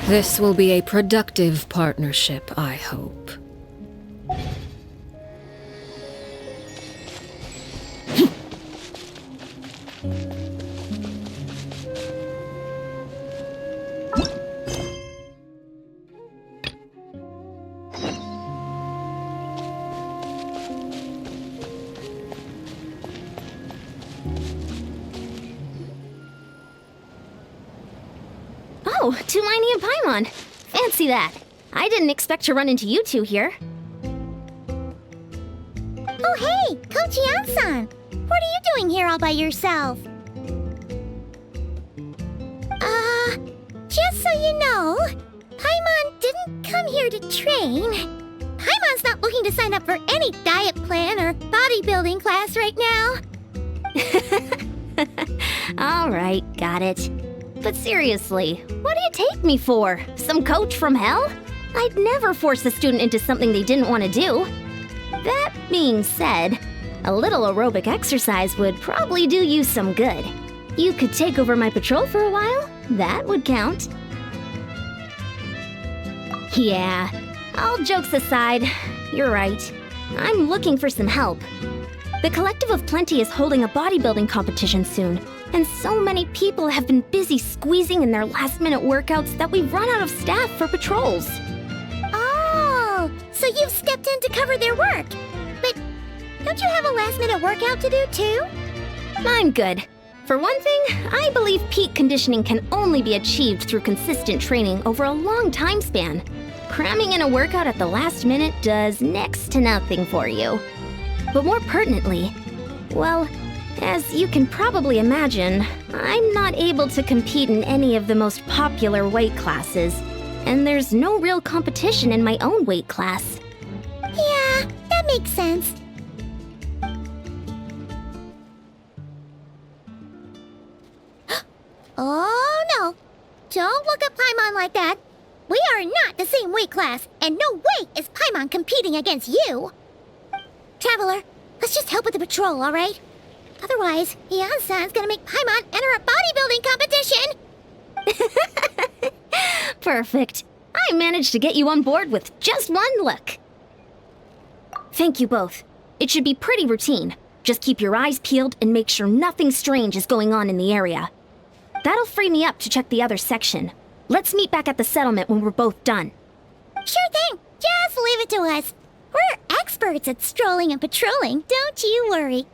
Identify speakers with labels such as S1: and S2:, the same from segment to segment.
S1: This will be a productive partnership, I hope.
S2: Oh, Tulani and Paimon. Fancy that. I didn't expect to run into you two here.
S3: Oh hey, Coach Yan-san! What are you doing here all by yourself? Just so you know, Paimon didn't come here to train. Paimon's not looking to sign up for any diet plan or bodybuilding class right now.
S2: Alright, got it. But seriously, what do you take me for? Some coach from hell? I'd never force a student into something they didn't want to do. That being said, a little aerobic exercise would probably do you some good. You could take over my patrol for a while. That would count. Yeah, all jokes aside, you're right. I'm looking for some help. The Collective of Plenty is holding a bodybuilding competition soon, and so many people have been busy squeezing in their last-minute workouts that we've run out of staff for patrols.
S3: Oh, so you've stepped in to cover their work. But don't you have a last-minute workout to do too?
S2: I'm good. For one thing, I believe peak conditioning can only be achieved through consistent training over a long time span. Cramming in a workout at the last minute does next to nothing for you. But more pertinently, well, as you can probably imagine, I'm not able to compete in any of the most popular weight classes, and there's no real competition in my own weight class.
S3: Yeah, that makes sense. Oh no! Don't look at Paimon like that! We are not the same weight class, and no way is Paimon competing against you! Traveler, let's just help with the patrol, alright? Otherwise, Yan-san's gonna make Paimon enter a bodybuilding competition!
S2: Perfect. I managed to get you on board with just one look. Thank you both. It should be pretty routine. Just keep your eyes peeled and make sure nothing strange is going on in the area. That'll free me up to check the other section. Let's meet back at the settlement when we're both done.
S3: Sure thing! Just leave it to us. We're experts at strolling and patrolling, don't you worry.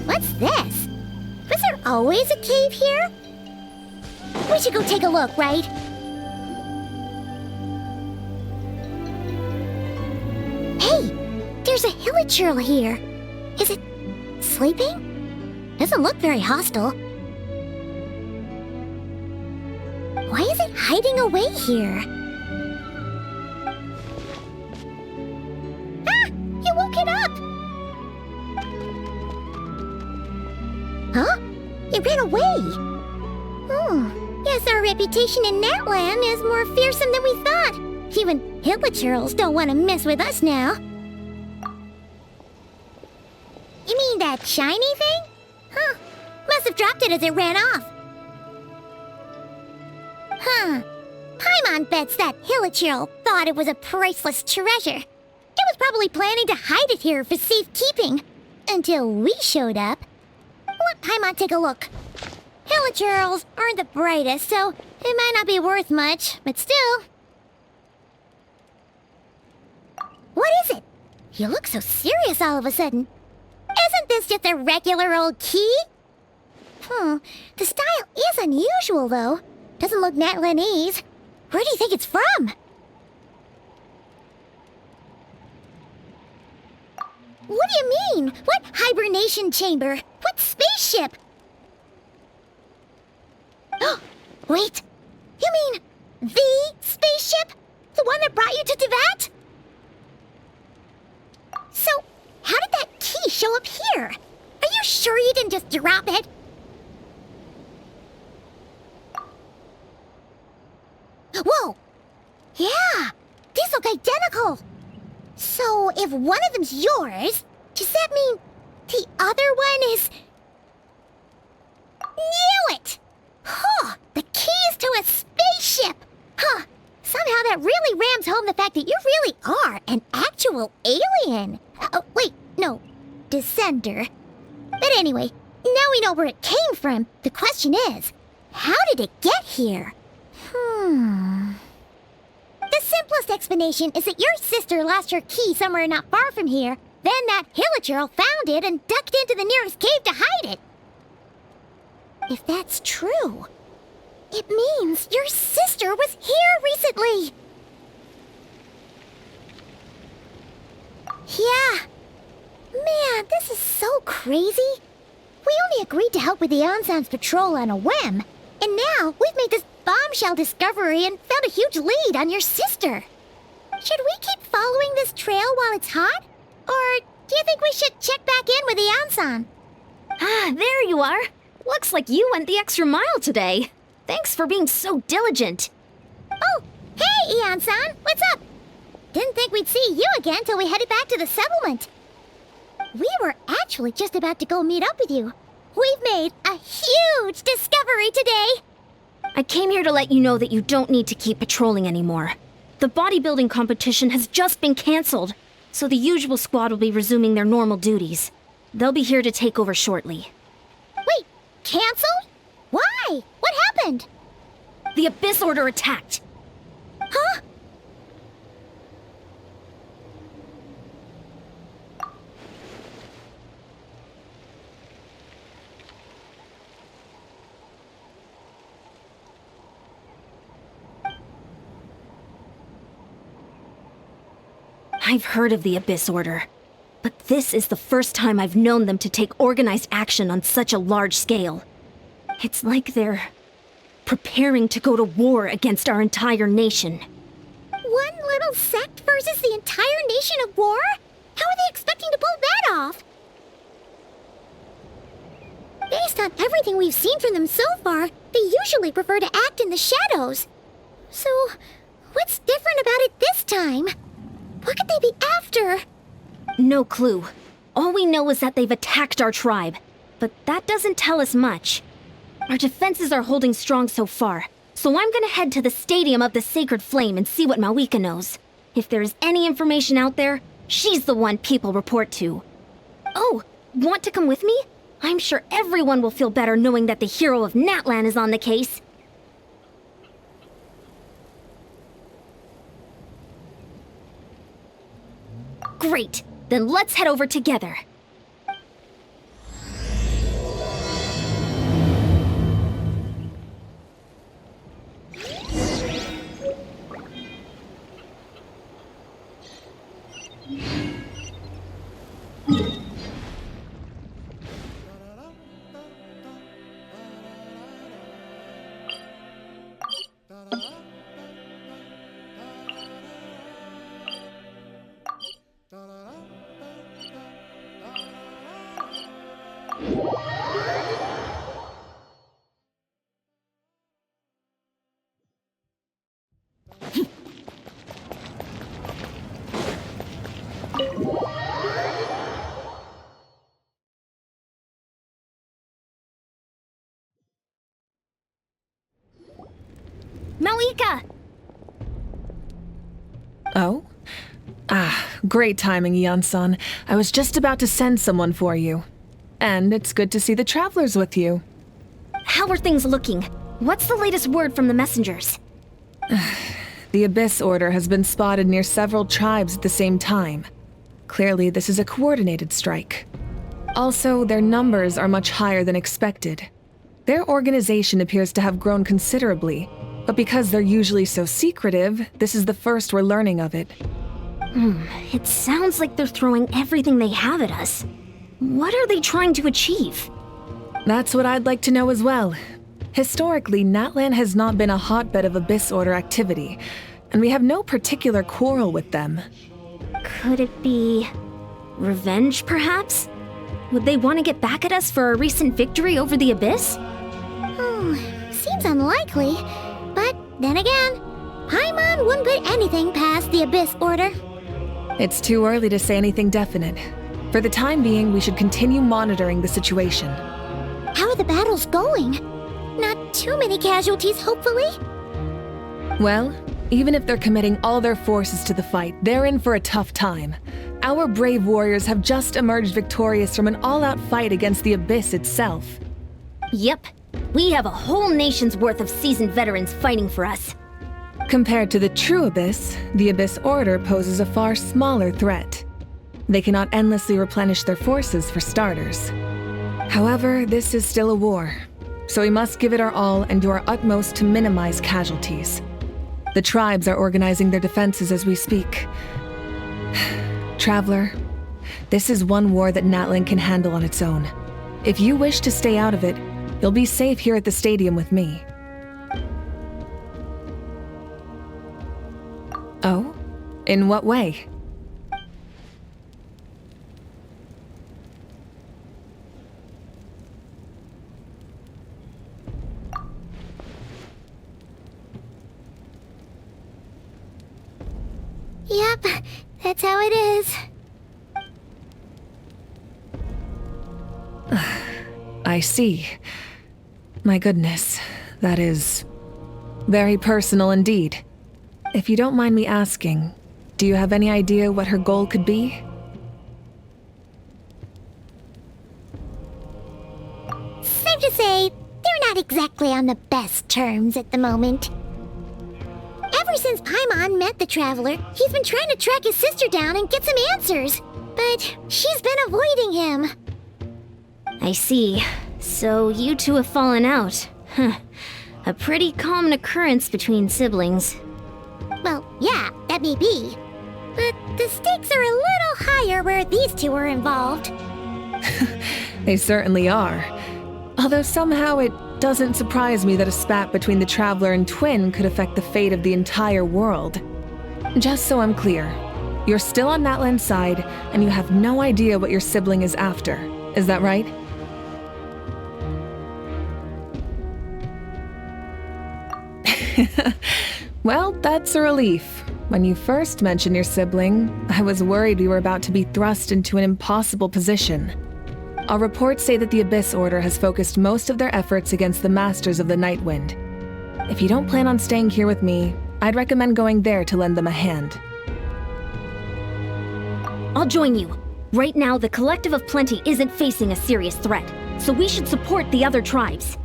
S3: What's this? Was there always a cave here? We should go take a look, right? Hey, there's a hilichurl here. Is it sleeping? Doesn't look very hostile. Why is it hiding away here? Ah! You woke it up! Huh? It ran away! Oh, guess our reputation in Natlan is more fearsome than we thought. Even hilichurls don't want to mess with us now. You mean that shiny thing? Huh. Must have dropped it as it ran off. Huh. Paimon bets that hilichurl thought it was a priceless treasure. It was probably planning to hide it here for safekeeping. Until we showed up. Let Paimon take a look. Hilichurls aren't the brightest, so it might not be worth much, but still. What is it? You look so serious all of a sudden. Isn't Isn't this just a regular old key? The style is unusual, though. Doesn't look Natlanese. Where do you think it's from? What do you mean? What hibernation chamber? What spaceship? Oh, wait. You mean the spaceship? The one that brought you to Teyvat? So, how did that key show up here? Are you sure you didn't just drop it? Whoa! Yeah! These look identical! So, if one of them's yours, does that mean the other one is... Knew it! Huh! The keys to a spaceship! Huh! Somehow that really rams home the fact that you really are an actual alien! Oh, wait, no. Descender. But anyway, now we know where it came from. The question is, how did it get here? The simplest explanation is that your sister lost her key somewhere not far from here. Then that Hilichurl found it and ducked into the nearest cave to hide it. If that's true, it means your sister was here recently. Yeah. Man, this is so crazy. We only agreed to help with the Ansan's patrol on a whim. And now we've made this bombshell discovery and found a huge lead on your sister. Should we keep following this trail while it's hot? Or do you think we should check back in with the Ansan?
S2: Ah, there you are. Looks like you went the extra mile today. Thanks for being so diligent.
S3: Oh, hey, Ian-san, what's up? Didn't think we'd see you again till we headed back to the settlement. We were actually just about to go meet up with you. We've made a huge discovery today.
S2: I came here to let you know that you don't need to keep patrolling anymore. The bodybuilding competition has just been cancelled, so the usual squad will be resuming their normal duties. They'll be here to take over shortly.
S3: Wait, cancelled? Why? What happened?
S2: The Abyss Order attacked.
S3: Huh?
S2: I've heard of the Abyss Order, but this is the first time I've known them to take organized action on such a large scale. It's like they're preparing to go to war against our entire nation.
S3: One little sect versus the entire nation of war? How are they expecting to pull that off? Based on everything we've seen from them so far, they usually prefer to act in the shadows. So, what's different about it this time? What could they be after?
S2: No clue. All we know is that they've attacked our tribe, but that doesn't tell us much. Our defenses are holding strong so far, so I'm gonna head to the Stadium of the Sacred Flame and see what Malika knows. If there's any information out there, she's the one people report to. Oh, want to come with me? I'm sure everyone will feel better knowing that the hero of Natlan is on the case. Great, then let's head over together. Malika!
S4: Oh? Great timing, Ian-san. I was just about to send someone for you. And it's good to see the travelers with you.
S2: How are things looking? What's the latest word from the messengers?
S4: The Abyss Order has been spotted near several tribes at the same time. Clearly, this is a coordinated strike. Also, their numbers are much higher than expected. Their organization appears to have grown considerably, but because they're usually so secretive, this is the first we're learning of it.
S2: It sounds like they're throwing everything they have at us. What are they trying to achieve?
S4: That's what I'd like to know as well. Historically, Natlan has not been a hotbed of Abyss Order activity, and we have no particular quarrel with them.
S2: Could it be revenge, perhaps? Would they want to get back at us for our recent victory over the Abyss?
S3: Seems unlikely. But then again, Paimon wouldn't put anything past the Abyss Order.
S4: It's too early to say anything definite. For the time being, we should continue monitoring the situation.
S3: How are the battles going? Not too many casualties, hopefully?
S4: Well, even if they're committing all their forces to the fight, they're in for a tough time. Our brave warriors have just emerged victorious from an all-out fight against the Abyss itself.
S2: Yep. We have a whole nation's worth of seasoned veterans fighting for us.
S4: Compared to the true Abyss, the Abyss Order poses a far smaller threat. They cannot endlessly replenish their forces, for starters. However, this is still a war, so we must give it our all and do our utmost to minimize casualties. The tribes are organizing their defenses as we speak. Traveler, this is one war that Natlan can handle on its own. If you wish to stay out of it, you'll be safe here at the stadium with me. Oh? In what way?
S3: Yep, that's how it is.
S4: I see. My goodness, that is very personal indeed. If you don't mind me asking, do you have any idea what her goal could be?
S3: Safe to say, they're not exactly on the best terms at the moment. Ever since Paimon met the Traveler, he's been trying to track his sister down and get some answers. But she's been avoiding him.
S2: I see. So you two have fallen out. A pretty common occurrence between siblings.
S3: Well, yeah, that may be. But the stakes are a little higher where these two are involved.
S4: They certainly are. Although somehow it doesn't surprise me that a spat between the Traveler and Twin could affect the fate of the entire world. Just so I'm clear, you're still on Natlan's side, and you have no idea what your sibling is after. Is that right? Well, that's a relief. When you first mentioned your sibling, I was worried we were about to be thrust into an impossible position. Our reports say that the Abyss Order has focused most of their efforts against the Masters of the Nightwind. If you don't plan on staying here with me, I'd recommend going there to lend them a hand.
S2: I'll join you. Right now, the Collective of Plenty isn't facing a serious threat, so we should support the other tribes.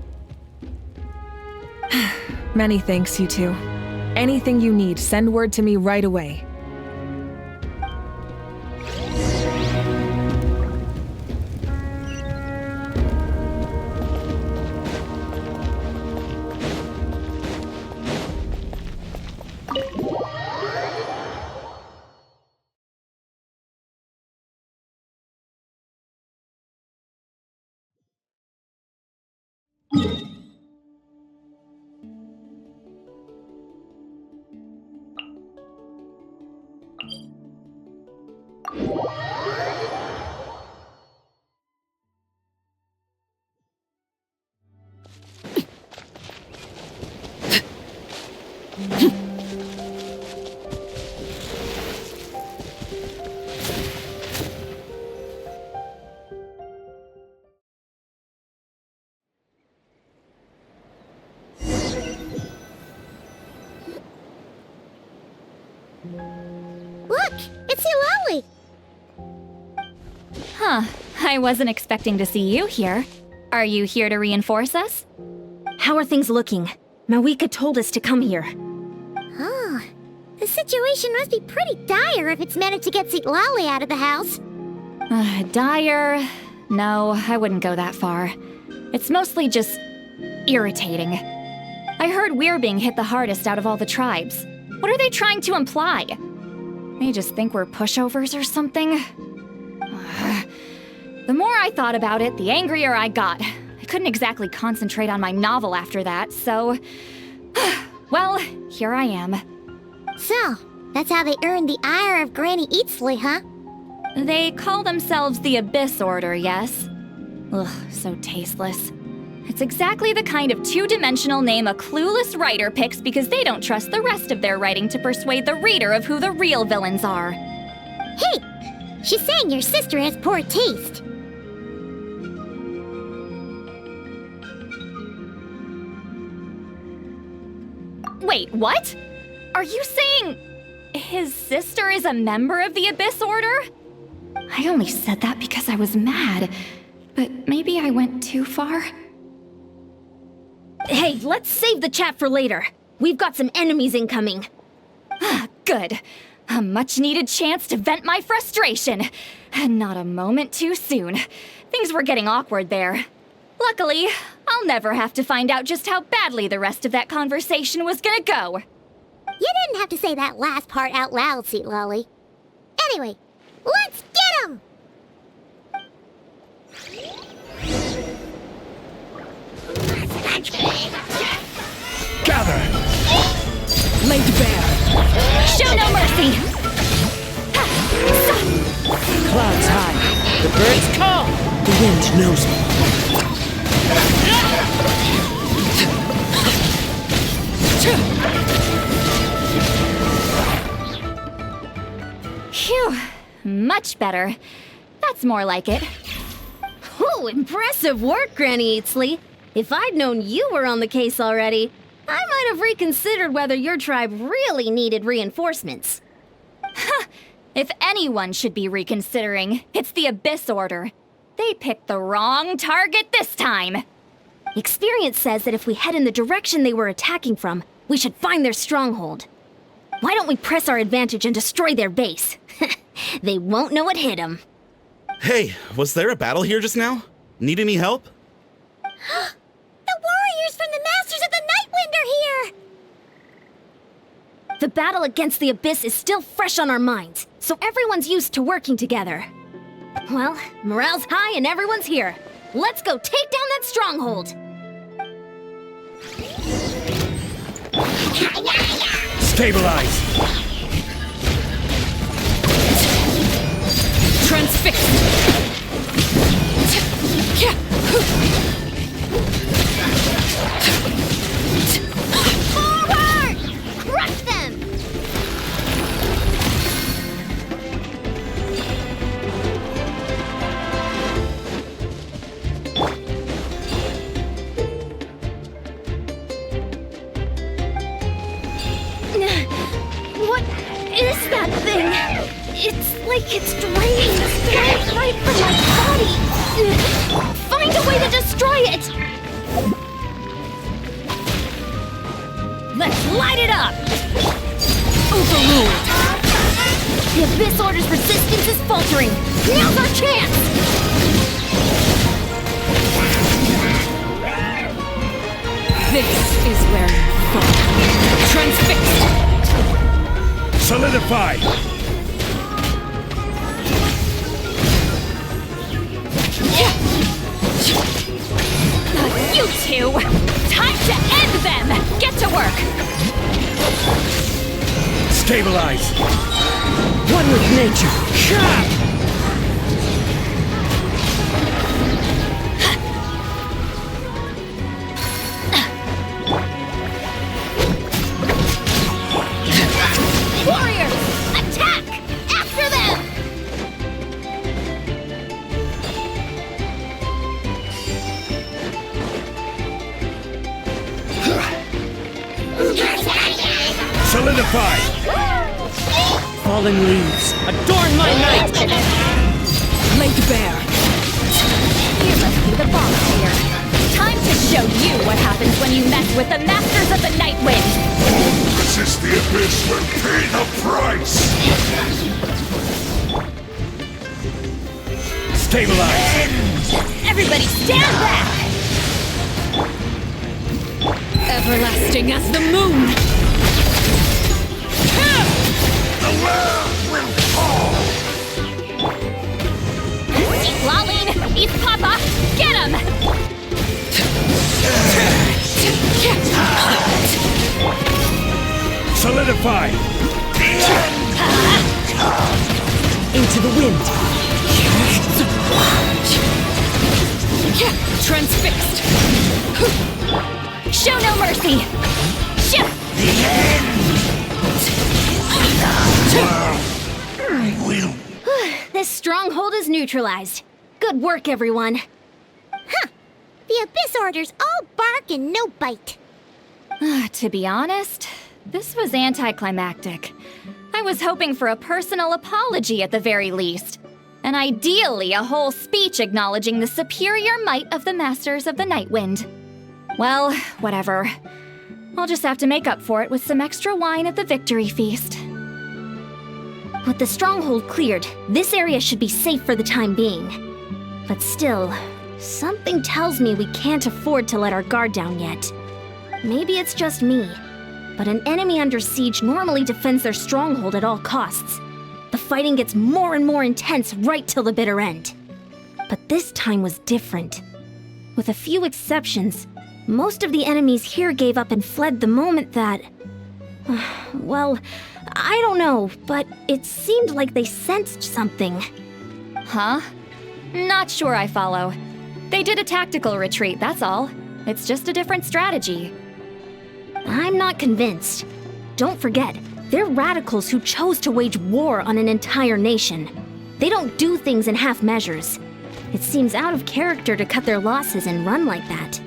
S4: Many thanks, you two. Anything you need, send word to me right away.
S3: Look, it's Eulalie!
S5: Huh. I wasn't expecting to see you here. Are you here to reinforce us?
S2: How are things looking? Mawika told us to come here.
S3: Oh, the situation must be pretty dire if it's managed to get Eulalie out of the house.
S5: Dire... No, I wouldn't go that far. It's mostly just irritating. I heard we're being hit the hardest out of all the tribes. What are they trying to imply? They just think we're pushovers or something? The more I thought about it, the angrier I got. I couldn't exactly concentrate on my novel after that, so... well, here I am.
S3: So, that's how they earned the ire of Granny Eatsley, huh?
S5: They call themselves the Abyss Order, yes? Ugh, so tasteless. It's exactly the kind of two-dimensional name a clueless writer picks because they don't trust the rest of their writing to persuade the reader of who the real villains are.
S3: Hey! She's saying your sister has poor taste.
S5: Wait, what? Are you saying his sister is a member of the Abyss Order? I only said that because I was mad, but maybe I went too far.
S2: Hey, let's save the chat for later. We've got some enemies incoming.
S5: Good. A much-needed chance to vent my frustration. Not a moment too soon. Things were getting awkward there. Luckily, I'll never have to find out just how badly the rest of that conversation was gonna go.
S3: You didn't have to say that last part out loud, Sweet Lolly. Anyway, let's get him!
S6: Gather!
S1: Laid bare.
S5: Show no mercy!
S6: Clouds high. The birds call. The wind knows me.
S5: Phew. Much better. That's more like it.
S2: Ooh, impressive work, Granny Eatsley. If I'd known you were on the case already, I might have reconsidered whether your tribe really needed reinforcements.
S5: If anyone should be reconsidering, it's the Abyss Order. They picked the wrong target this time.
S2: Experience says that if we head in the direction they were attacking from, we should find their stronghold. Why don't we press our advantage and destroy their base? They won't know what hit them.
S7: Hey, was there a battle here just now? Need any help?
S3: The warriors from the Masters of the Nightwind are here!
S2: The battle against the Abyss is still fresh on our minds, so everyone's used to working together. Well, morale's high and everyone's here. Let's go take down that stronghold!
S6: Stabilize!
S1: Transfixed.
S3: Forward! Crush them!
S2: What is that thing? It's like it's draining the strength right from my body. Find a way to destroy it! Let's light it up! Overruled! The Abyss Order's resistance is faltering! Now's our chance!
S1: This is where you fall. Transfixed.
S6: Solidify!
S5: You two! Time to end them! Get to work!
S6: Stabilize!
S1: One with nature.
S2: Warriors! Attack! After them!
S6: Solidify! Falling leaves, adorn my night!
S1: Laid bare.
S5: You must be the boss here. Time to show you what happens when you mess with the Masters of the Nightwind!
S8: Resist the Abyss will pay the price!
S6: Stabilize!
S5: Everybody stand back!
S1: Everlasting as the moon!
S8: The world will fall!
S5: Laline, East Papa, get him!
S6: Solidify!
S1: Into the wind! Transfixed!
S5: Show no mercy! Ship!
S8: The end! Will
S2: This stronghold is neutralized. Good work, everyone.
S3: The Abyss Order's all bark and no bite.
S5: To be honest, this was anticlimactic. I was hoping for a personal apology at the very least. And ideally, a whole speech acknowledging the superior might of the Masters of the Nightwind. Well, whatever. I'll just have to make up for it with some extra wine at the victory feast.
S2: With the stronghold cleared, this area should be safe for the time being. But still, something tells me we can't afford to let our guard down yet. Maybe it's just me, but an enemy under siege normally defends their stronghold at all costs. The fighting gets more and more intense right till the bitter end. But this time was different. With a few exceptions, most of the enemies here gave up and fled the moment that... well, I don't know, but it seemed like they sensed something.
S5: Huh? Not sure I follow. They did a tactical retreat, that's all. It's just a different strategy.
S2: I'm not convinced. Don't forget, they're radicals who chose to wage war on an entire nation. They don't do things in half measures. It seems out of character to cut their losses and run like that.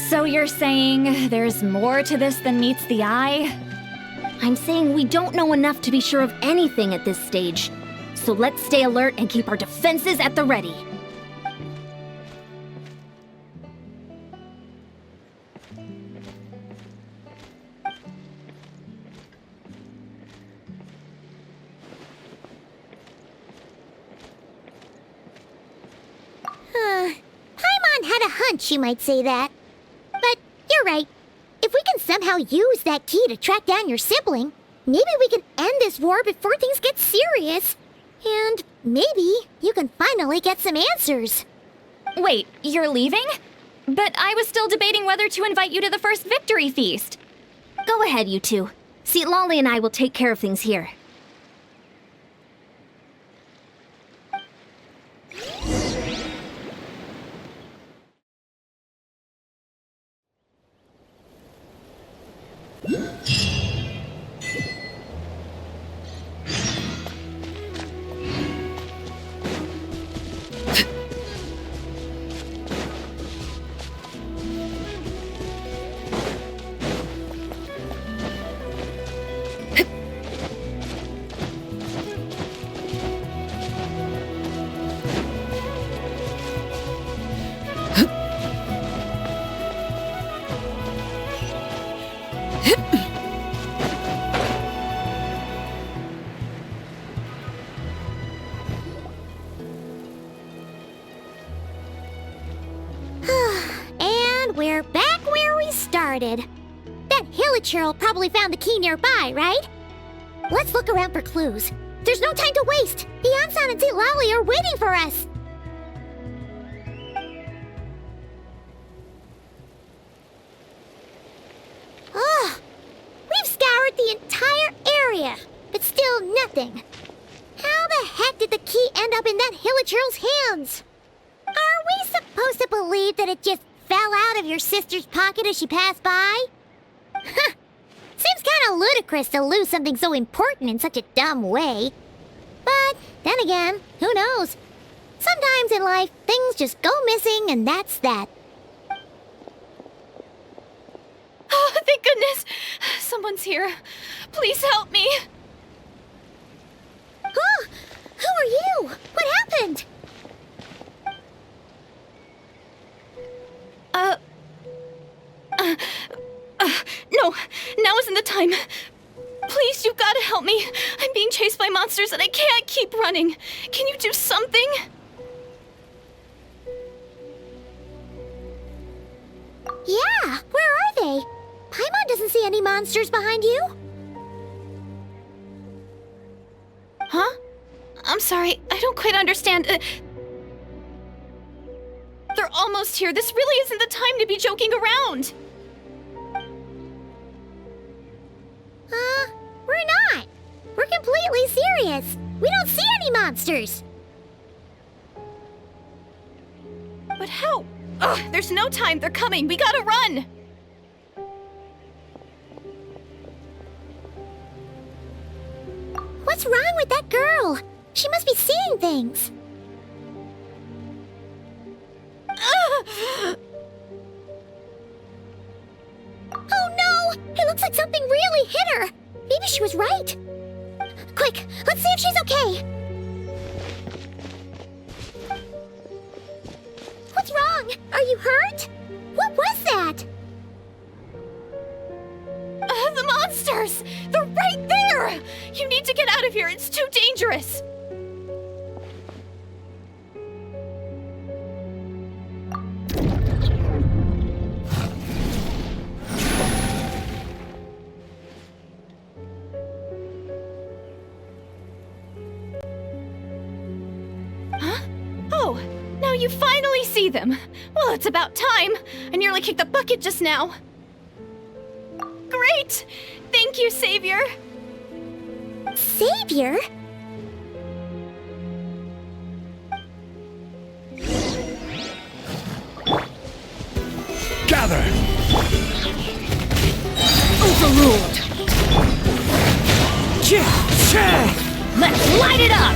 S5: So you're saying there's more to this than meets the eye?
S2: I'm saying we don't know enough to be sure of anything at this stage. So let's stay alert and keep our defenses at the ready.
S3: Paimon had a hunch you might say that. But you're right. If we can somehow use that key to track down your sibling, maybe we can end this war before things get serious. And maybe you can finally get some answers.
S5: Wait, you're leaving? But I was still debating whether to invite you to the first victory feast.
S2: Go ahead, you two. Lolly and I will take care of things here.
S3: We're back where we started. That Hilichurl probably found the key nearby, right? Let's look around for clues. There's no time to waste. The Ansan and Lolly are waiting for us. Ugh. We've scoured the entire area, but still nothing. How the heck did the key end up in that Hilichurl's hands? Are we supposed to believe that it just fell out of your sister's pocket as she passed by? Seems kind of ludicrous to lose something so important in such a dumb way. But then again, who knows? Sometimes in life, things just go missing and that's that.
S5: Oh, thank goodness! Someone's here. Please help me!
S3: Huh? Who are you? What happened?
S5: No, now isn't the time. Please, you've got to help me. I'm being chased by monsters and I can't keep running. Can you do something?
S3: Yeah, where are they? Paimon doesn't see any monsters behind you.
S5: Huh? I'm sorry, I don't quite understand. They're almost here. This really isn't the time to be joking around.
S3: We're not. We're completely serious. We don't see any monsters.
S5: But how? Ugh, there's no time. They're coming. We gotta run.
S3: What's wrong with that girl? She must be seeing things. Oh no! It looks like something really hit her. Maybe she was right. Quick, let's see if she's okay. What's wrong? Are you hurt? What was that?
S5: The monsters! They're right there! You need to get out of here. It's too dangerous. You finally see them. Well, it's about time. I nearly kicked the bucket just now. Great! Thank you, Savior.
S3: Savior?
S8: Gather!
S1: Overruled.
S5: Let's light it up!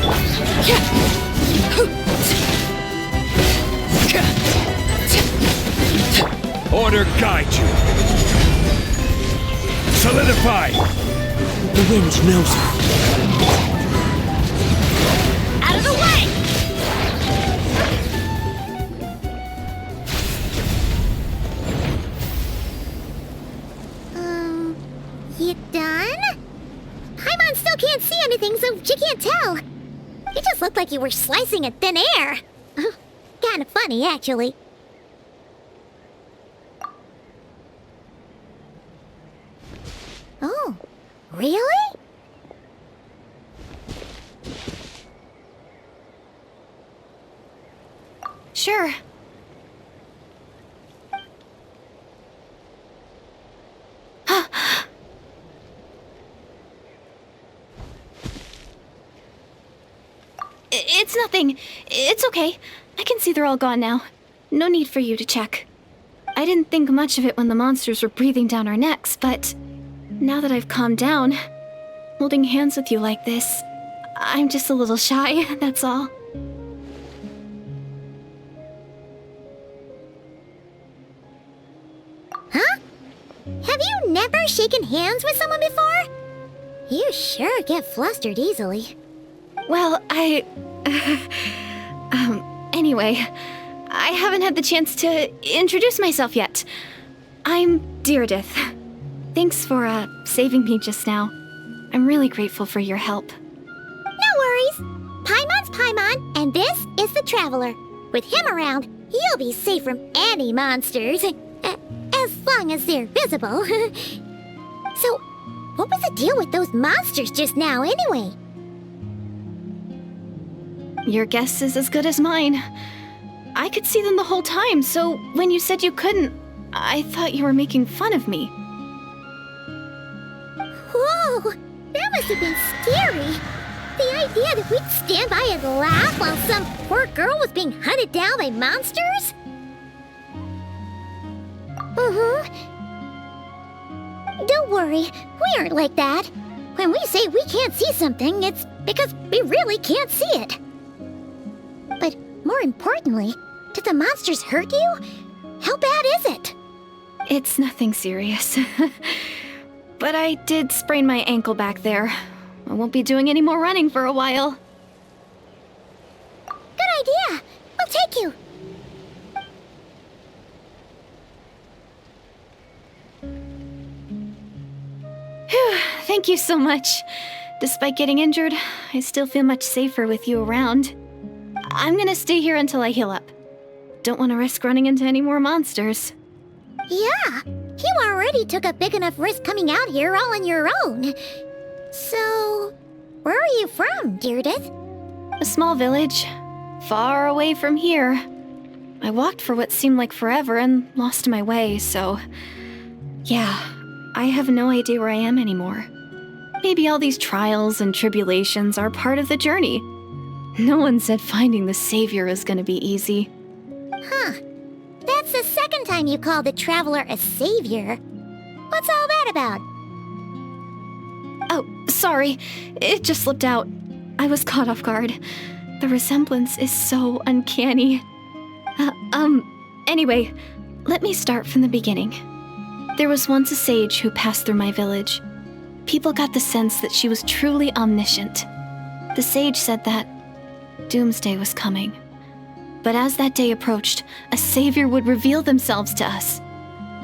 S8: Order guide you. Solidify.
S6: The wind knows it.
S5: Out of the way!
S3: You done? Paimon still can't see anything, so she can't tell. You just looked like you were slicing in thin air. Kinda funny, actually. Oh, really?
S5: Sure. It's nothing. It's okay. I can see they're all gone now. No need for you to check. I didn't think much of it when the monsters were breathing down our necks, but now that I've calmed down, holding hands with you like this, I'm just a little shy, that's all.
S3: Huh? Have you never shaken hands with someone before? You sure get flustered easily.
S5: Well, anyway, I haven't had the chance to introduce myself yet. I'm Deirdith. Thanks for, saving me just now. I'm really grateful for your help.
S3: No worries. Paimon's Paimon, and this is the Traveler. With him around, you'll be safe from any monsters. As long as they're visible. So, what was the deal with those monsters just now, anyway?
S5: Your guess is as good as mine. I could see them the whole time, so when you said you couldn't, I thought you were making fun of me.
S3: Whoa! That must have been scary. The idea that we'd stand by and laugh while some poor girl was being hunted down by monsters? Don't worry, we aren't like that. When we say we can't see something, it's because we really can't see it. But more importantly, did the monsters hurt you? How bad is it?
S5: It's nothing serious. But I did sprain my ankle back there. I won't be doing any more running for a while.
S3: Good idea. We'll take you.
S5: Phew, thank you so much. Despite getting injured, I still feel much safer with you around. I'm gonna stay here until I heal up. Don't want to risk running into any more monsters.
S3: Yeah, you already took a big enough risk coming out here all on your own. So, where are you from, Deirdith?
S5: A small village, far away from here. I walked for what seemed like forever and lost my way, so... yeah, I have no idea where I am anymore. Maybe all these trials and tribulations are part of the journey. No one said finding the Savior is gonna be easy.
S3: Huh. That's the second time you called the Traveler a savior. What's all that about?
S5: Oh, sorry. It just slipped out. I was caught off guard. The resemblance is so uncanny. Anyway, let me start from the beginning. There was once a sage who passed through my village. People got the sense that she was truly omniscient. The sage said that doomsday was coming. But as that day approached, a savior would reveal themselves to us.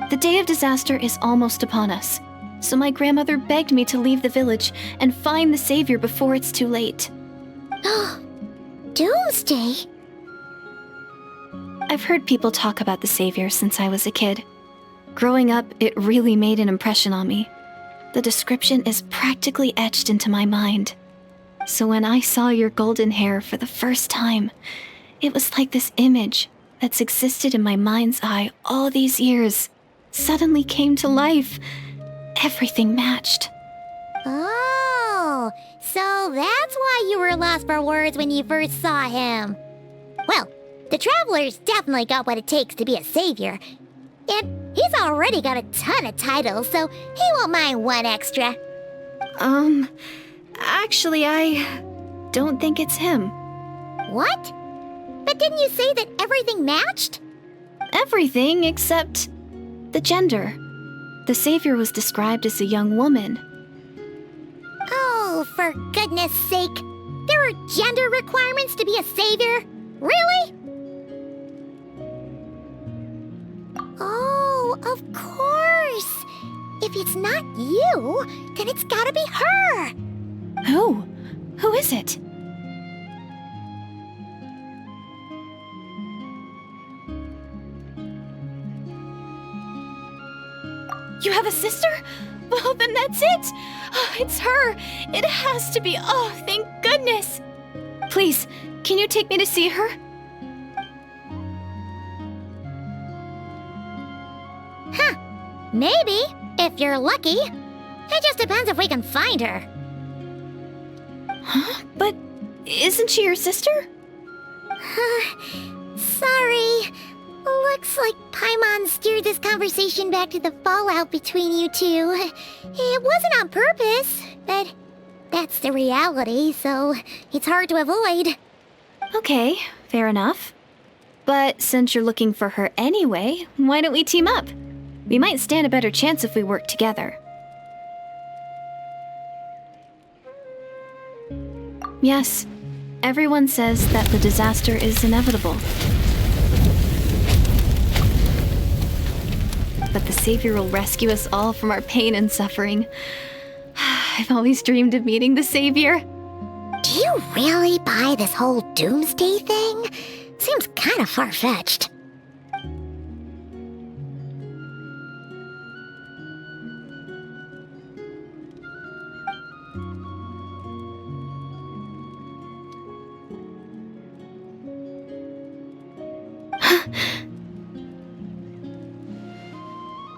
S5: The day of disaster is almost upon us, so my grandmother begged me to leave the village and find the savior before it's too late.
S3: Doomsday?
S5: I've heard people talk about the savior since I was a kid. Growing up, it really made an impression on me. The description is practically etched into my mind. So when I saw your golden hair for the first time, it was like this image that's existed in my mind's eye all these years suddenly came to life. Everything matched.
S3: Oh, so that's why you were lost for words when you first saw him. Well, the Traveler's definitely got what it takes to be a savior. And he's already got a ton of titles, so he won't mind one extra.
S5: Actually, I don't think it's him.
S3: What? But didn't you say that everything matched?
S5: Everything except the gender. The savior was described as a young woman.
S3: Oh, for goodness sake. There are gender requirements to be a savior? Really? Oh, of course. If it's not you, then it's gotta be her.
S5: Who? Who is it? You have a sister? Well, then that's it! Oh, it's her! It has to be! Oh, thank goodness! Please, can you take me to see her?
S3: Huh. Maybe, if you're lucky. It just depends if we can find her.
S5: Huh? But isn't she your sister?
S3: Sorry. Looks like Paimon steered this conversation back to the fallout between you two. It wasn't on purpose, but that's the reality, so it's hard to avoid.
S5: Okay, fair enough. But since you're looking for her anyway, why don't we team up? We might stand a better chance if we work together. Yes, everyone says that the disaster is inevitable. But the Savior will rescue us all from our pain and suffering. I've always dreamed of meeting the Savior.
S3: Do you really buy this whole doomsday thing? Seems kind of far-fetched.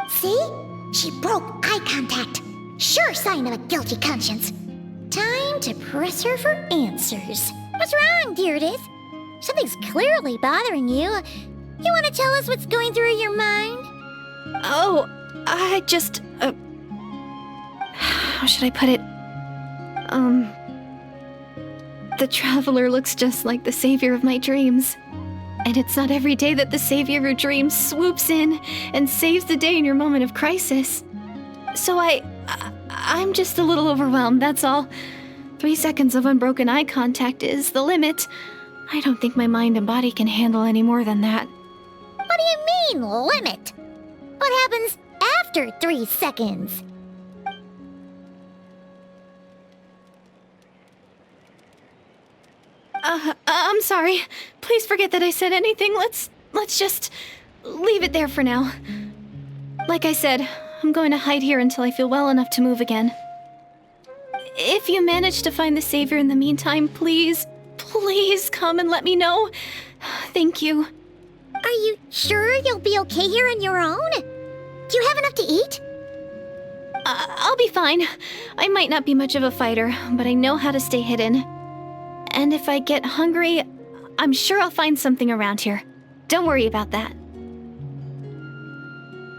S3: See? She broke eye contact. Sure sign of a guilty conscience. Time to press her for answers. What's wrong, Deirdith? Something's clearly bothering you. You want to tell us what's going through your mind?
S5: Oh, I just... how should I put it? The Traveler looks just like the Savior of my dreams. And it's not every day that the Savior of your dreams swoops in and saves the day in your moment of crisis. So I'm just a little overwhelmed, that's all. 3 seconds of unbroken eye contact is the limit. I don't think my mind and body can handle any more than that.
S3: What do you mean, limit? What happens after 3 seconds?
S5: I'm sorry. Please forget that I said anything. Let's just leave it there for now.
S9: Like I said, I'm going to hide here until I feel well enough to move again. If you manage to find the Savior in the meantime, please come and let me know. Thank you.
S3: Are you sure you'll be okay here on your own? Do you have enough to eat?
S9: I'll be fine. I might not be much of a fighter, but I know how to stay hidden. And if I get hungry, I'm sure I'll find something around here. Don't worry about that.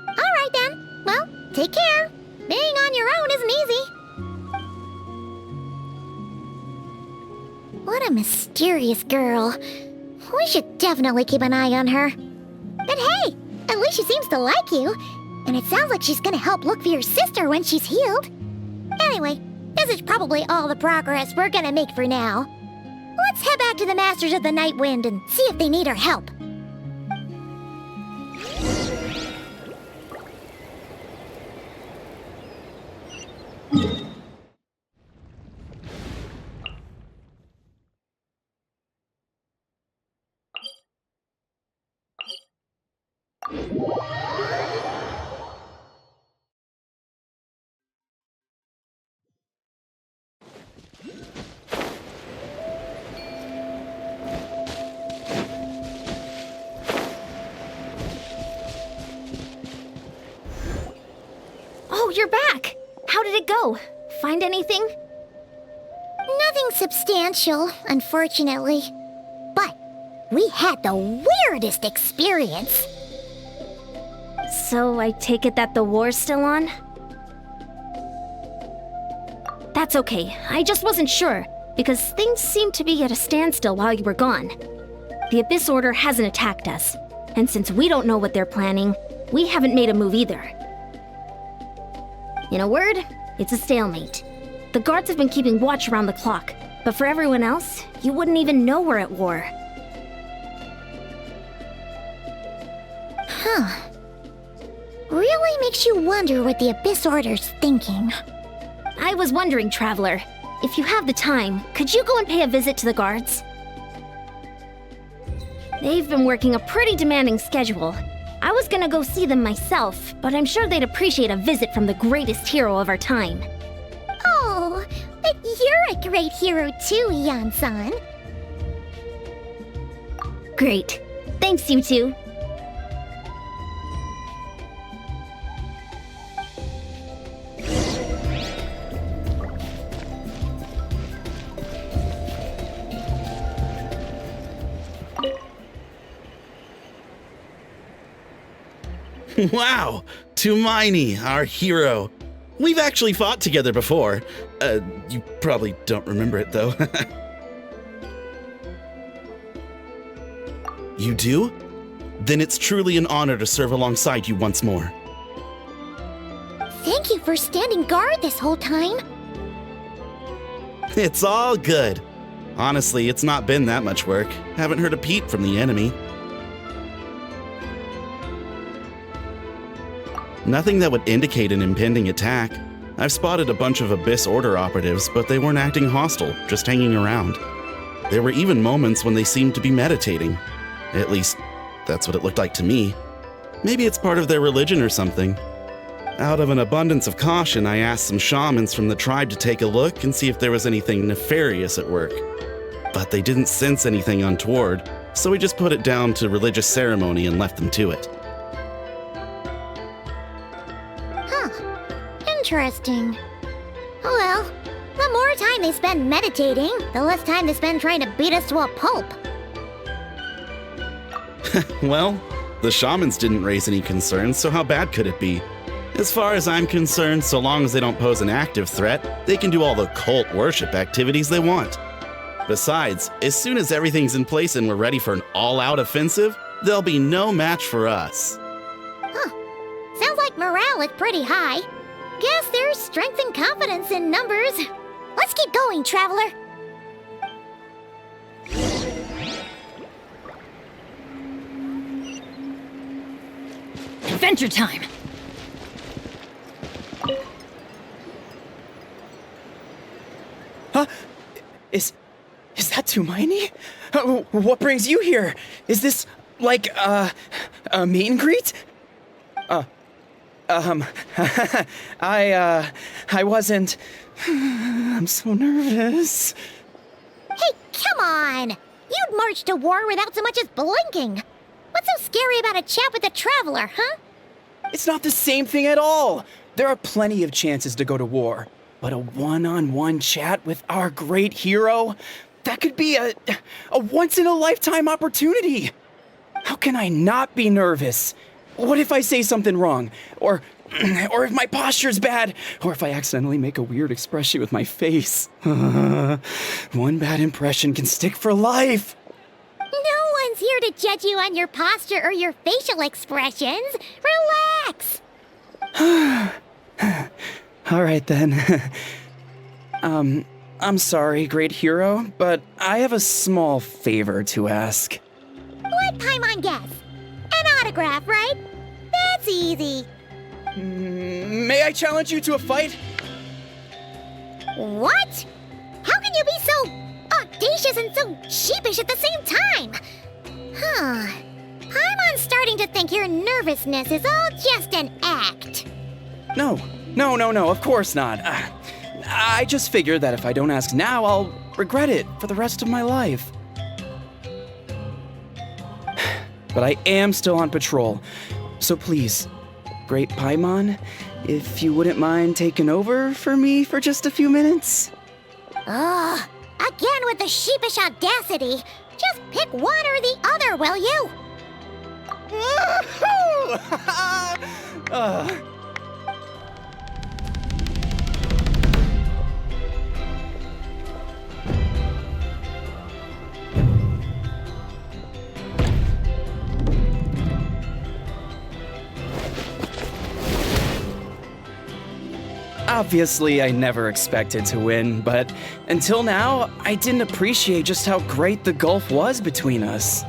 S3: All right then. Well, take care. Being on your own isn't easy. What a mysterious girl. We should definitely keep an eye on her. But hey, at least she seems to like you. And it sounds like she's gonna help look for your sister when she's healed. Anyway, this is probably all the progress we're gonna make for now. Let's head back to the Masters of the Night Wind and see if they need our help.
S2: Oh, you're back! How did it go? Find anything?
S3: Nothing substantial, unfortunately. But we had the weirdest experience.
S2: So I take it that the war's still on? That's okay. I just wasn't sure, because things seemed to be at a standstill while you were gone. The Abyss Order hasn't attacked us, and since we don't know what they're planning, we haven't made a move either. In a word, it's a stalemate. The guards have been keeping watch around the clock, but for everyone else, you wouldn't even know we're at war.
S3: Huh. Really makes you wonder what the Abyss Order's thinking.
S2: I was wondering, Traveler, if you have the time, could you go and pay a visit to the guards? They've been working a pretty demanding schedule. I was gonna go see them myself, but I'm sure they'd appreciate a visit from the greatest hero of our time.
S3: Oh, but you're a great hero too, Yan-san.
S2: Great. Thanks, you two.
S7: Wow, Tumaini, our hero. We've actually fought together before. You probably don't remember it, though. You do? Then it's truly an honor to serve alongside you once more.
S3: Thank you for standing guard this whole time.
S7: It's all good. Honestly, it's not been that much work. Haven't heard a peep from the enemy. Nothing that would indicate an impending attack. I've spotted a bunch of Abyss Order operatives, but they weren't acting hostile, just hanging around. There were even moments when they seemed to be meditating. At least, that's what it looked like to me. Maybe it's part of their religion or something. Out of an abundance of caution, I asked some shamans from the tribe to take a look and see if there was anything nefarious at work. But they didn't sense anything untoward, so we just put it down to religious ceremony and left them to it.
S3: Interesting. Oh well, the more time they spend meditating, the less time they spend trying to beat us to a pulp.
S7: Well, the shamans didn't raise any concerns, so how bad could it be? As far as I'm concerned, so long as they don't pose an active threat, they can do all the cult worship activities they want. Besides, as soon as everything's in place and we're ready for an all-out offensive, there'll be no match for us.
S3: Huh. Sounds like morale is pretty high. Guess there's strength and confidence in numbers. Let's keep going, Traveler.
S5: Adventure time!
S6: Huh? Is that Tumaini? What brings you here? Is this, like, a meet and greet? I wasn't... I'm so nervous.
S3: Hey, come on! You'd march to war without so much as blinking. What's so scary about a chat with a traveler, huh?
S6: It's not the same thing at all. There are plenty of chances to go to war. But a one-on-one chat with our great hero? That could be a once-in-a-lifetime opportunity. How can I not be nervous? What if I say something wrong? Or if my posture's bad? Or if I accidentally make a weird expression with my face? One bad impression can stick for life.
S3: No one's here to judge you on your posture or your facial expressions. Relax!
S6: All right then. I'm sorry, great hero, but I have a small favor to ask.
S3: What Paimon guess? An autograph, right? That's easy.
S6: May I challenge you to a fight?
S3: What? How can you be so audacious and so sheepish at the same time? Huh. Paimon's starting to think your nervousness is all just an act.
S6: No, of course not. I just figured that if I don't ask now, I'll regret it for the rest of my life. But I am still on patrol, so please, Great Paimon, if you wouldn't mind taking over for me for just a few minutes?
S3: Ugh, again with the sheepish audacity. Just pick one or the other, will you?
S6: Obviously, I never expected to win, but until now, I didn't appreciate just how great the gulf was between us.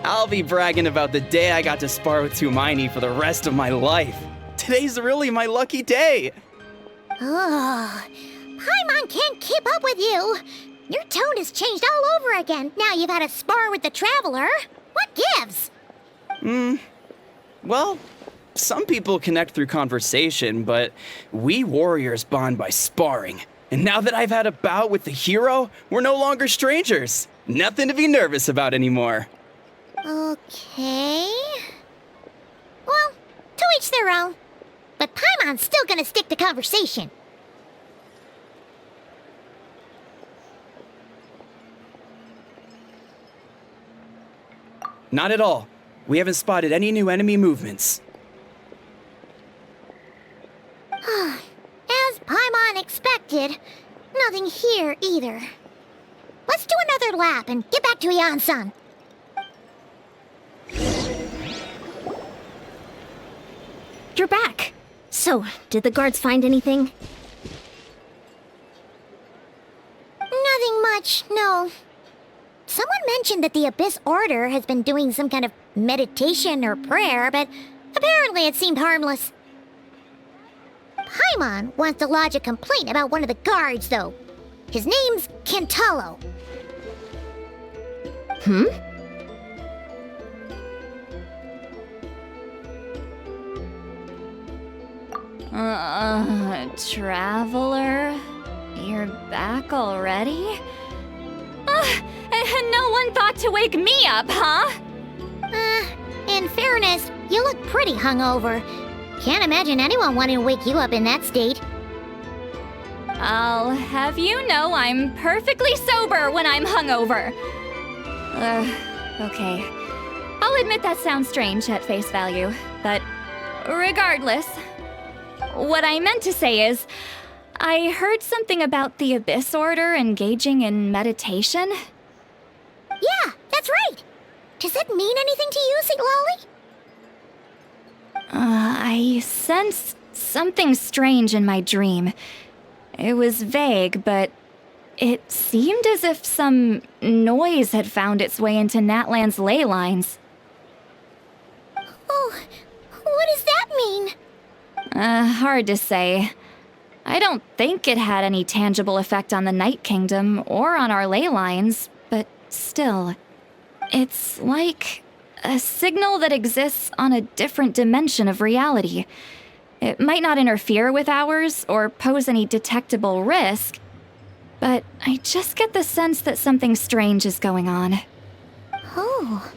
S6: I'll be bragging about the day I got to spar with Tumaini for the rest of my life. Today's really my lucky day.
S3: Ugh, Paimon can't keep up with you. Your tone has changed all over again. Now you've had a spar with the Traveler. What gives?
S6: Well, some people connect through conversation, but we warriors bond by sparring. And now that I've had a bout with the hero, we're no longer strangers. Nothing to be nervous about anymore.
S3: Okay. Well, to each their own. But Paimon's still gonna stick to conversation.
S6: Not at all. We haven't spotted any new enemy movements.
S3: As Paimon expected, nothing here either. Let's do another lap and get back to Ian-san.
S2: You're back. So, did the guards find anything?
S3: Nothing much, no. Someone mentioned that the Abyss Order has been doing some kind of meditation or prayer, but apparently it seemed harmless. Paimon wants to lodge a complaint about one of the guards, though. His name's Kentalo.
S5: Traveler? You're back already? And no one thought to wake me up, huh?
S3: In fairness, you look pretty hungover. Can't imagine anyone wanting to wake you up in that state.
S5: I'll have you know I'm perfectly sober when I'm hungover. Okay. I'll admit that sounds strange at face value, but regardless, what I meant to say is, I heard something about the Abyss Order engaging in meditation.
S3: Yeah, that's right. Does that mean anything to you, St. Lolly?
S5: I sensed something strange in my dream. It was vague, but it seemed as if some noise had found its way into Natlan's ley lines.
S3: Oh, what does that mean?
S5: Hard to say. I don't think it had any tangible effect on the Night Kingdom or on our ley lines, but still, it's like a signal that exists on a different dimension of reality. It might not interfere with ours or pose any detectable risk, but I just get the sense that something strange is going on.
S3: Oh.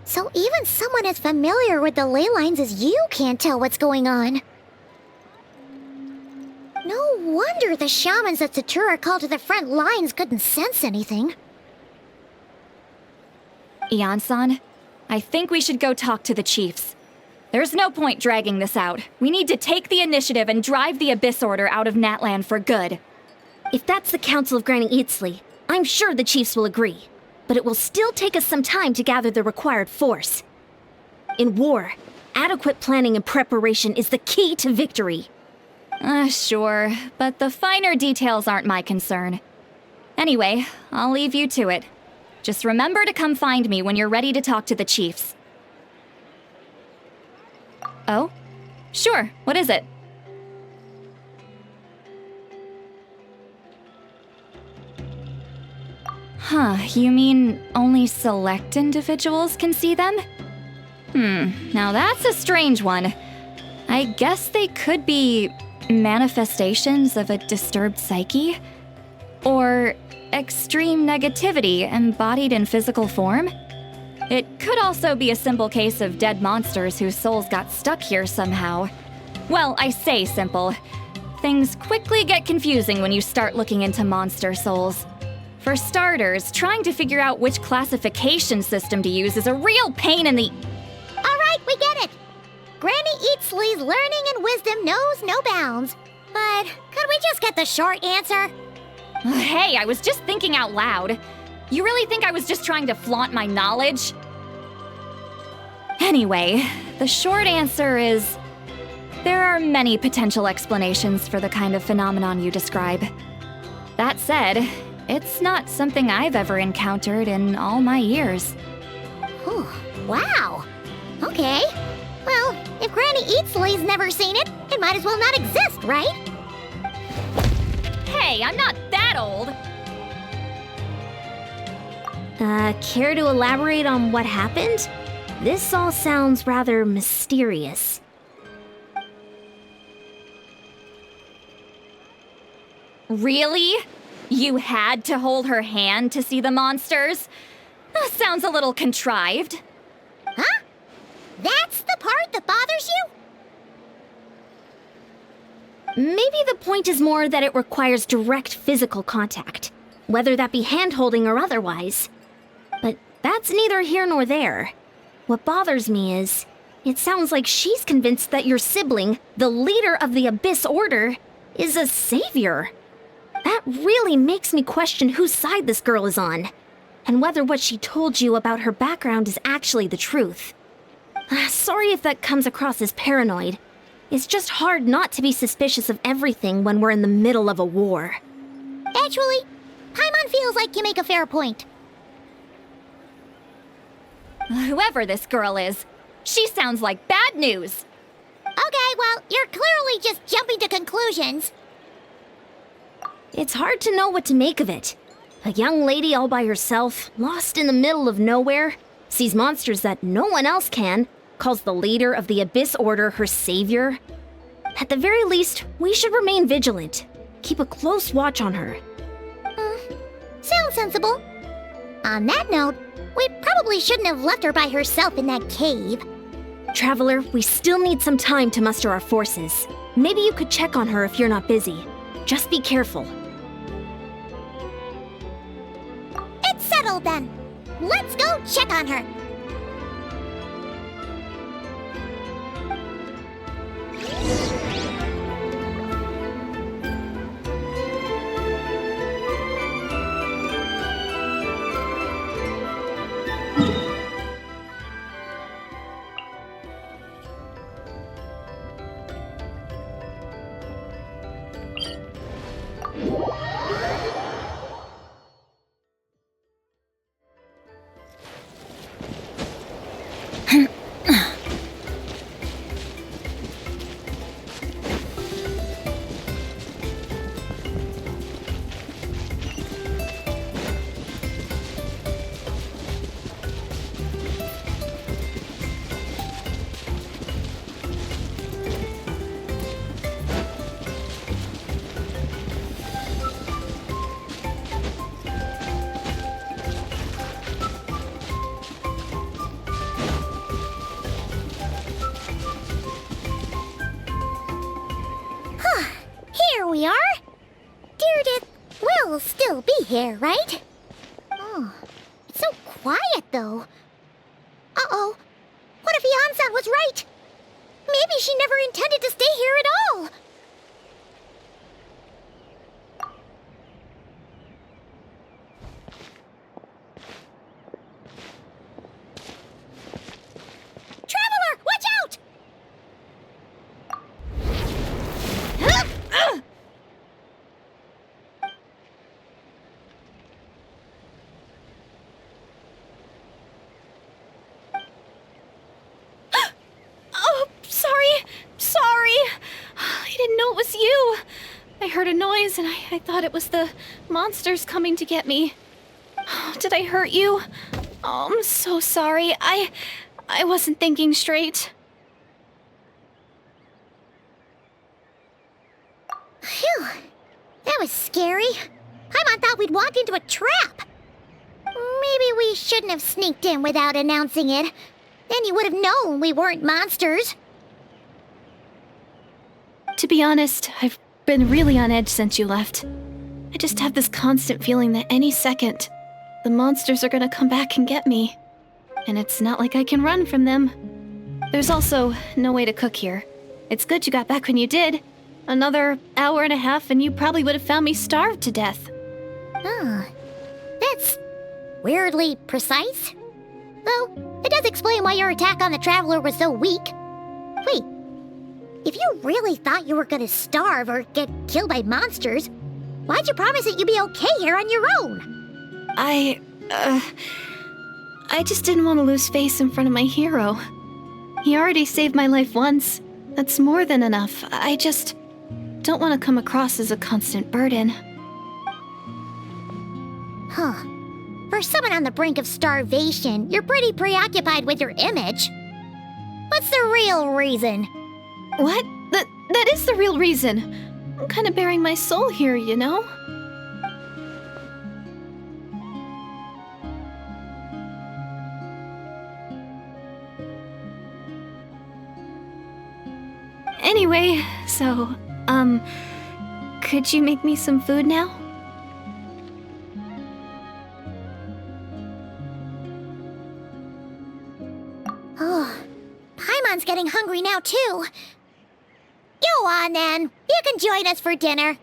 S3: So even someone as familiar with the ley lines as you can't tell what's going on. No wonder the shamans that Satura called to the front lines couldn't sense anything.
S5: Ian-san, I think we should go talk to the chiefs. There's no point dragging this out. We need to take the initiative and drive the Abyss Order out of Natlan for good.
S2: If that's the Council of Granny Eatsley, I'm sure the chiefs will agree. But it will still take us some time to gather the required force. In war, adequate planning and preparation is the key to victory.
S5: Sure, but the finer details aren't my concern. Anyway, I'll leave you to it. Just remember to come find me when you're ready to talk to the chiefs. Oh? Sure, what is it? Huh, you mean only select individuals can see them? Now that's a strange one. I guess they could be manifestations of a disturbed psyche? Or extreme negativity embodied in physical form? It could also be a simple case of dead monsters whose souls got stuck here somehow. Well, I say simple. Things quickly get confusing when you start looking into monster souls. For starters, trying to figure out which classification system to use is a real pain in the...
S3: Alright, we get it! Granny Eatsley's learning and wisdom knows no bounds. But could we just get the short answer?
S5: Hey, I was just thinking out loud. You really think I was just trying to flaunt my knowledge? Anyway, the short answer is... there are many potential explanations for the kind of phenomenon you describe. That said, it's not something I've ever encountered in all my years.
S3: Whew, wow. Okay. Well, if Granny Eatsley's never seen it, it might as well not exist, right?
S5: Hey, I'm not that old!
S2: Care to elaborate on what happened? This all sounds rather mysterious.
S5: Really? You had to hold her hand to see the monsters? That sounds a little contrived.
S3: Huh? That's the part that bothers you?
S2: Maybe the point is more that it requires direct physical contact, whether that be hand-holding or otherwise. But that's neither here nor there. What bothers me is, it sounds like she's convinced that your sibling, the leader of the Abyss Order, is a savior. That really makes me question whose side this girl is on, and whether what she told you about her background is actually the truth. Sorry if that comes across as paranoid. It's just hard not to be suspicious of everything when we're in the middle of a war.
S3: Actually, Paimon feels like you make a fair point.
S5: Whoever this girl is, she sounds like bad news.
S3: Okay, well, you're clearly just jumping to conclusions.
S2: It's hard to know what to make of it. A young lady all by herself, lost in the middle of nowhere, sees monsters that no one else can, calls the leader of the Abyss Order her savior. At the very least, we should remain vigilant. Keep a close watch on her.
S3: Sounds sensible. On that note, we probably shouldn't have left her by herself in that cave.
S2: Traveler, we still need some time to muster our forces. Maybe you could check on her if you're not busy. Just be careful.
S3: It's settled then. Let's go check on her. we are. Deirdre will still be here, right? Oh, it's so quiet, though. Uh-oh. What if Yansan was right? Maybe she never intended to stay here at all. Traveler, watch out!
S9: Oh, sorry. I didn't know it was you. I heard a noise and I thought it was the monsters coming to get me. Did I hurt you? Oh, I'm so sorry. I wasn't thinking straight.
S3: Phew. That was scary. Paimon thought we'd walk into a trap. Maybe we shouldn't have sneaked in without announcing it. Then you would have known we weren't monsters.
S9: To be honest, I've been really on edge since you left. I just have this constant feeling that any second, the monsters are gonna come back and get me. And it's not like I can run from them. There's also no way to cook here. It's good you got back when you did. Another hour and a half and you probably would have found me starved to death.
S3: Oh, that's weirdly precise. Though, it does explain why your attack on the Traveler was so weak. Wait, if you really thought you were gonna starve or get killed by monsters, why'd you promise that you'd be okay here on your own?
S9: I just didn't want to lose face in front of my hero. He already saved my life once. That's more than enough. I just don't want to come across as a constant burden.
S3: Huh. For someone on the brink of starvation, you're pretty preoccupied with your image. What's the real reason?
S9: What? That is the real reason. I'm kind of bearing my soul here, you know? Anyway, so, could you make me some food now?
S3: Oh, Paimon's getting hungry now, too. Go on, then. You can join us for dinner.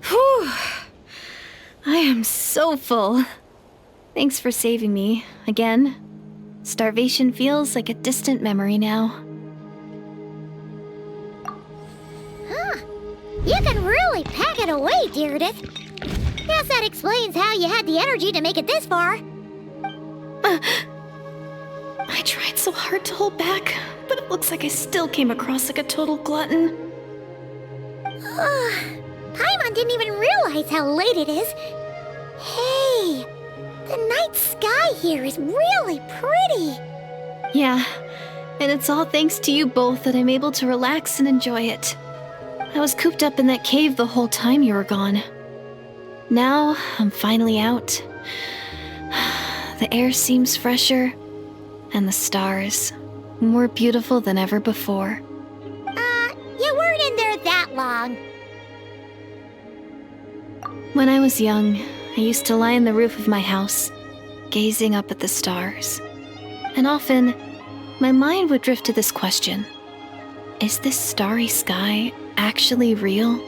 S9: Whew. I am so full. Thanks for saving me, again. Starvation feels like a distant memory now.
S3: Huh. You can really pack it away, Deirdre. Guess that explains how you had the energy to make it this far.
S9: I tried so hard to hold back, but it looks like I still came across like a total glutton.
S3: Paimon didn't even realize how late it is. Hey, the night sky here is really pretty.
S9: Yeah, and it's all thanks to you both that I'm able to relax and enjoy it. I was cooped up in that cave the whole time you were gone. Now, I'm finally out. The air seems fresher, and the stars more beautiful than ever before.
S3: You weren't in there that long.
S9: When I was young, I used to lie on the roof of my house, gazing up at the stars. And often, my mind would drift to this question. Is this starry sky actually real?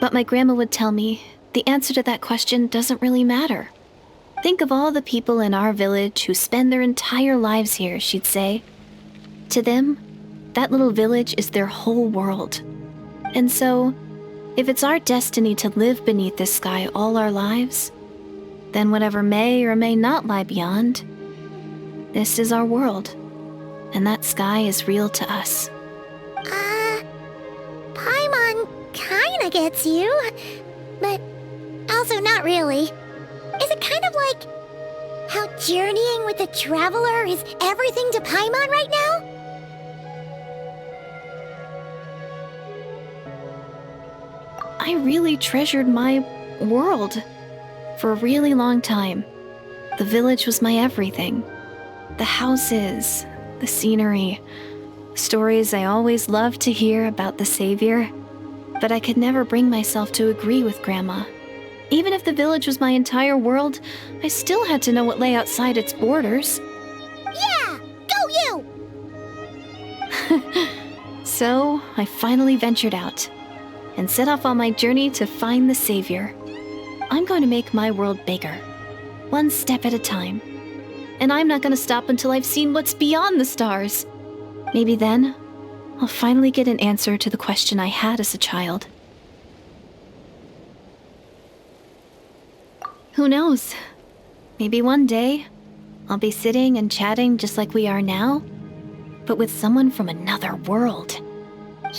S9: But my grandma would tell me the answer to that question doesn't really matter. Think of all the people in our village who spend their entire lives here, she'd say. To them, that little village is their whole world. And so, if it's our destiny to live beneath this sky all our lives, then whatever may or may not lie beyond, this is our world, and that sky is real to us.
S3: Paimon kinda gets you, but also not really. Is it kind of like how journeying with the Traveler is everything to Paimon right now?
S9: I really treasured my world for a really long time. The village was my everything. The houses, the scenery, stories I always loved to hear about the Savior. But I could never bring myself to agree with Grandma. Even if the village was my entire world, I still had to know what lay outside its borders.
S3: Yeah! Go you!
S9: So, I finally ventured out and set off on my journey to find the Savior. I'm going to make my world bigger, one step at a time. And I'm not going to stop until I've seen what's beyond the stars. Maybe then, I'll finally get an answer to the question I had as a child. Who knows? Maybe one day, I'll be sitting and chatting just like we are now, but with someone from another world.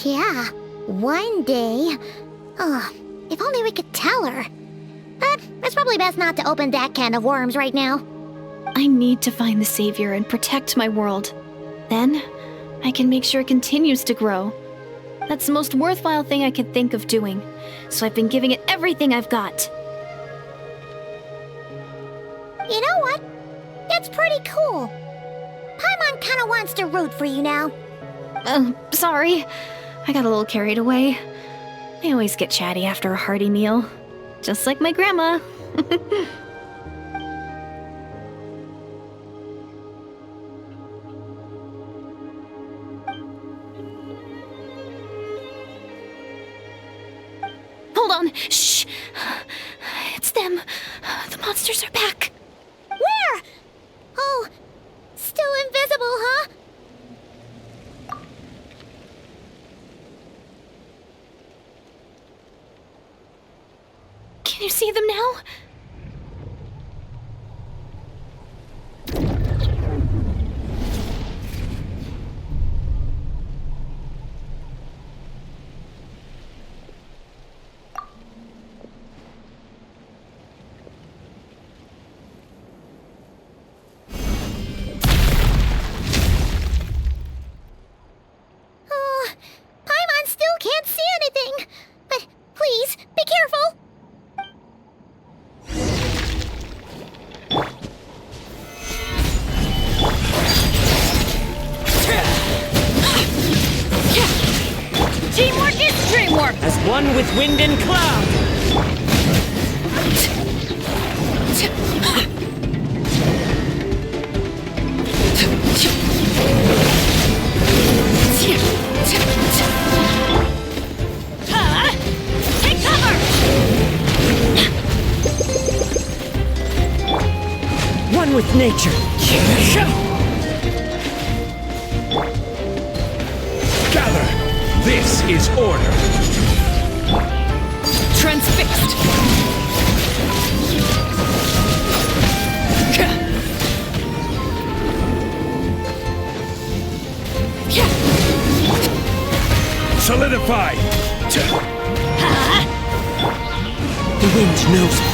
S3: Yeah, one day. Oh, if only we could tell her. But it's probably best not to open that can of worms right now.
S9: I need to find the Savior and protect my world. Then, I can make sure it continues to grow. That's the most worthwhile thing I could think of doing, so I've been giving it everything I've got.
S3: You know what? That's pretty cool. Paimon kinda wants to root for you now.
S9: Sorry. I got a little carried away. I always get chatty after a hearty meal. Just like my grandma. Hold on. Shh. It's them. The monsters are back.
S3: Where? Oh, still invisible, huh?
S9: Can you see them now?
S3: Oh, Paimon still can't see anything. But please, be careful.
S5: Teamwork is dreamwork!
S10: As one with wind and cloud!
S5: Take cover!
S10: One with nature!
S8: Gather! This is order!
S1: Transfixed!
S8: Solidify!
S10: The wind knows it.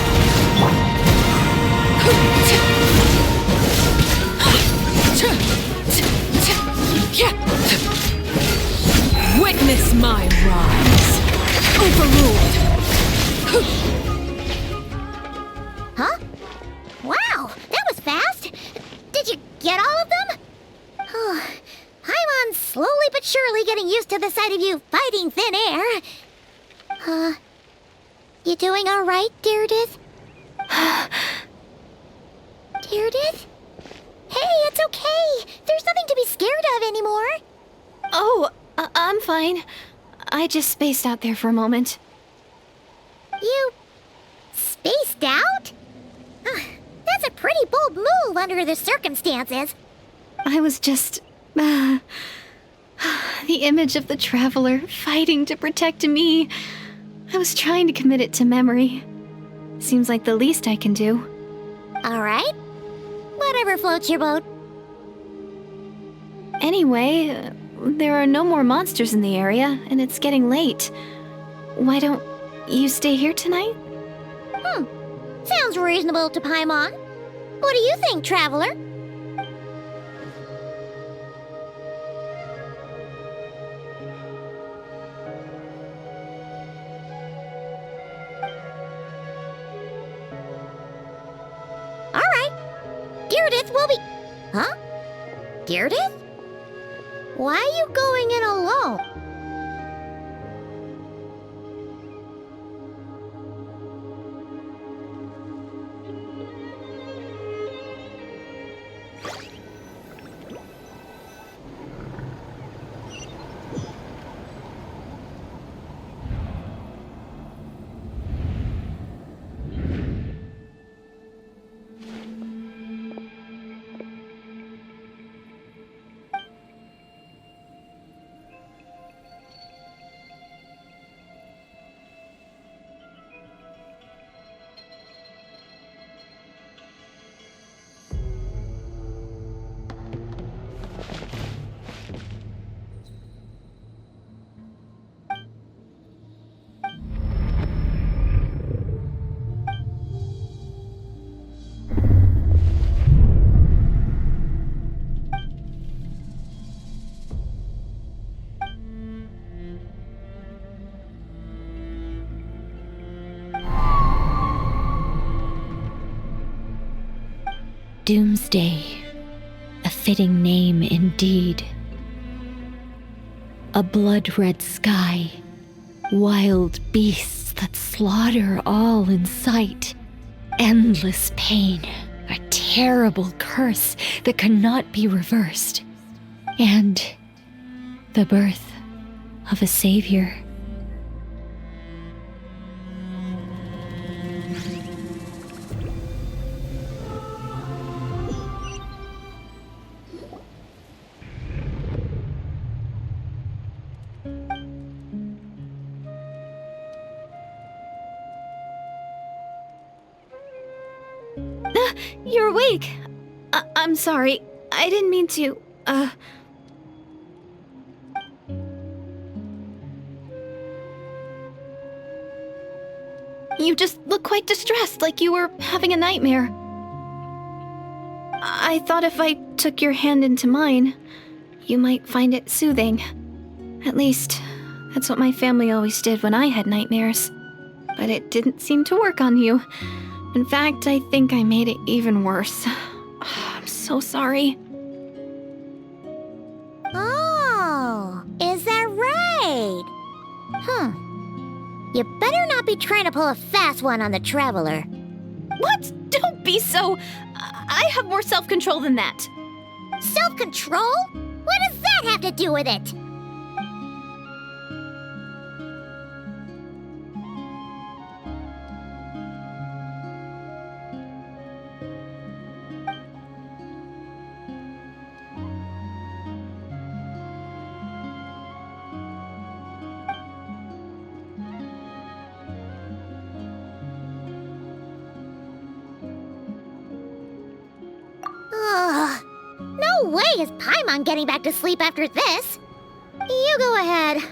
S1: Witness my rise! Overruled!
S3: Huh? Wow, that was fast. Did you get all of them? Oh, Paimon's slowly but surely getting used to the sight of you fighting thin air. You doing all right, Deirdith? Deirdith? Hey, it's okay. There's nothing to be scared of anymore.
S9: Oh, I'm fine. I just spaced out there for a moment.
S3: You spaced out? That's a pretty bold move under the circumstances.
S9: I was just... the image of the Traveler fighting to protect me. I was trying to commit it to memory. Seems like the least I can do.
S3: All right. Whatever floats your boat.
S9: Anyway, there are no more monsters in the area, and it's getting late. Why don't you stay here tonight?
S3: Sounds reasonable to Paimon. What do you think, Traveler? Deardith will be... Huh? Deardith? Why are you going in alone?
S11: Doomsday, a fitting name indeed. A blood-red sky, wild beasts that slaughter all in sight, endless pain, a terrible curse that cannot be reversed, and the birth of a savior.
S9: You're awake! I'm sorry. I didn't mean to, You just look quite distressed, like you were having a nightmare. I thought if I took your hand into mine, you might find it soothing. At least, that's what my family always did when I had nightmares. But it didn't seem to work on you. In fact, I think I made it even worse. I'm so sorry.
S3: Oh, is that right? You better not be trying to pull a fast one on the Traveler.
S9: What? Don't be so... I have more self-control than that.
S3: Self-control? What does that have to do with it? No way is Paimon getting back to sleep after this. You go ahead.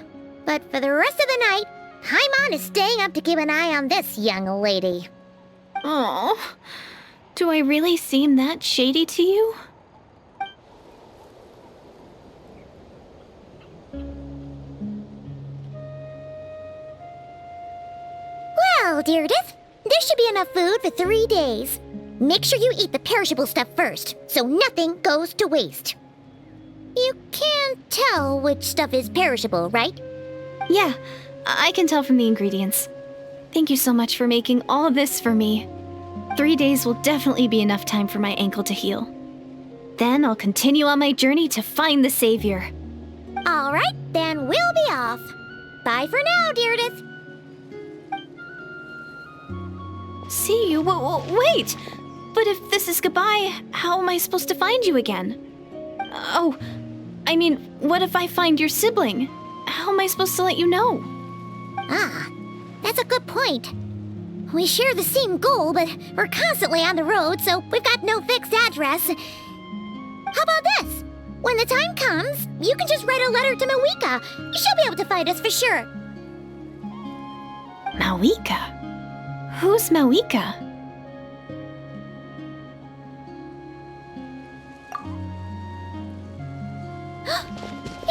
S3: But for the rest of the night, Paimon is staying up to keep an eye on this young lady.
S9: Oh, do I really seem that shady to you?
S3: Well, Deardith, there should be enough food for 3 days. Make sure you eat the perishable stuff first, so nothing goes to waste. You can't tell which stuff is perishable, right?
S9: Yeah, I can tell from the ingredients. Thank you so much for making all of this for me. 3 days will definitely be enough time for my ankle to heal. Then I'll continue on my journey to find the Savior.
S3: All right, then we'll be off. Bye for now, Deardith.
S9: See you? Wait! But if this is goodbye, how am I supposed to find you again? Oh, I mean, what if I find your sibling? How am I supposed to let you know?
S3: Ah, that's a good point. We share the same goal, but we're constantly on the road, so we've got no fixed address. How about this? When the time comes, you can just write a letter to Mawika. She'll be able to find us for sure.
S9: Mawika? Who's Mawika?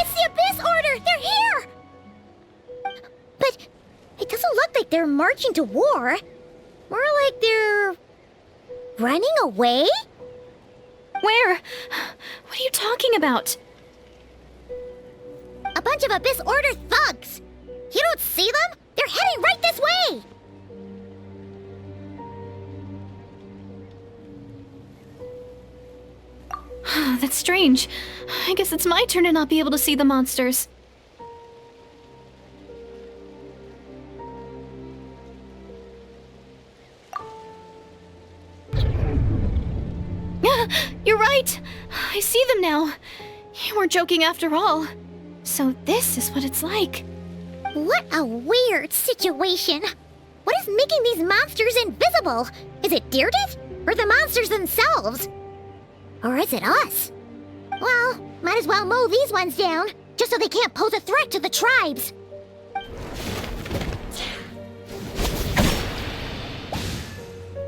S3: It's the Abyss Order! They're here! But it doesn't look like they're marching to war. More like they're... running away?
S9: Where? What are you talking about?
S3: A bunch of Abyss Order thugs! You don't see them? They're heading right this way!
S9: That's strange. I guess it's my turn to not be able to see the monsters. You're right! I see them now. You weren't joking after all. So this is what it's like.
S3: What a weird situation. What is making these monsters invisible? Is it Deirdre? Or the monsters themselves? Or is it us? Well, might as well mow these ones down, just so they can't pose a threat to the tribes.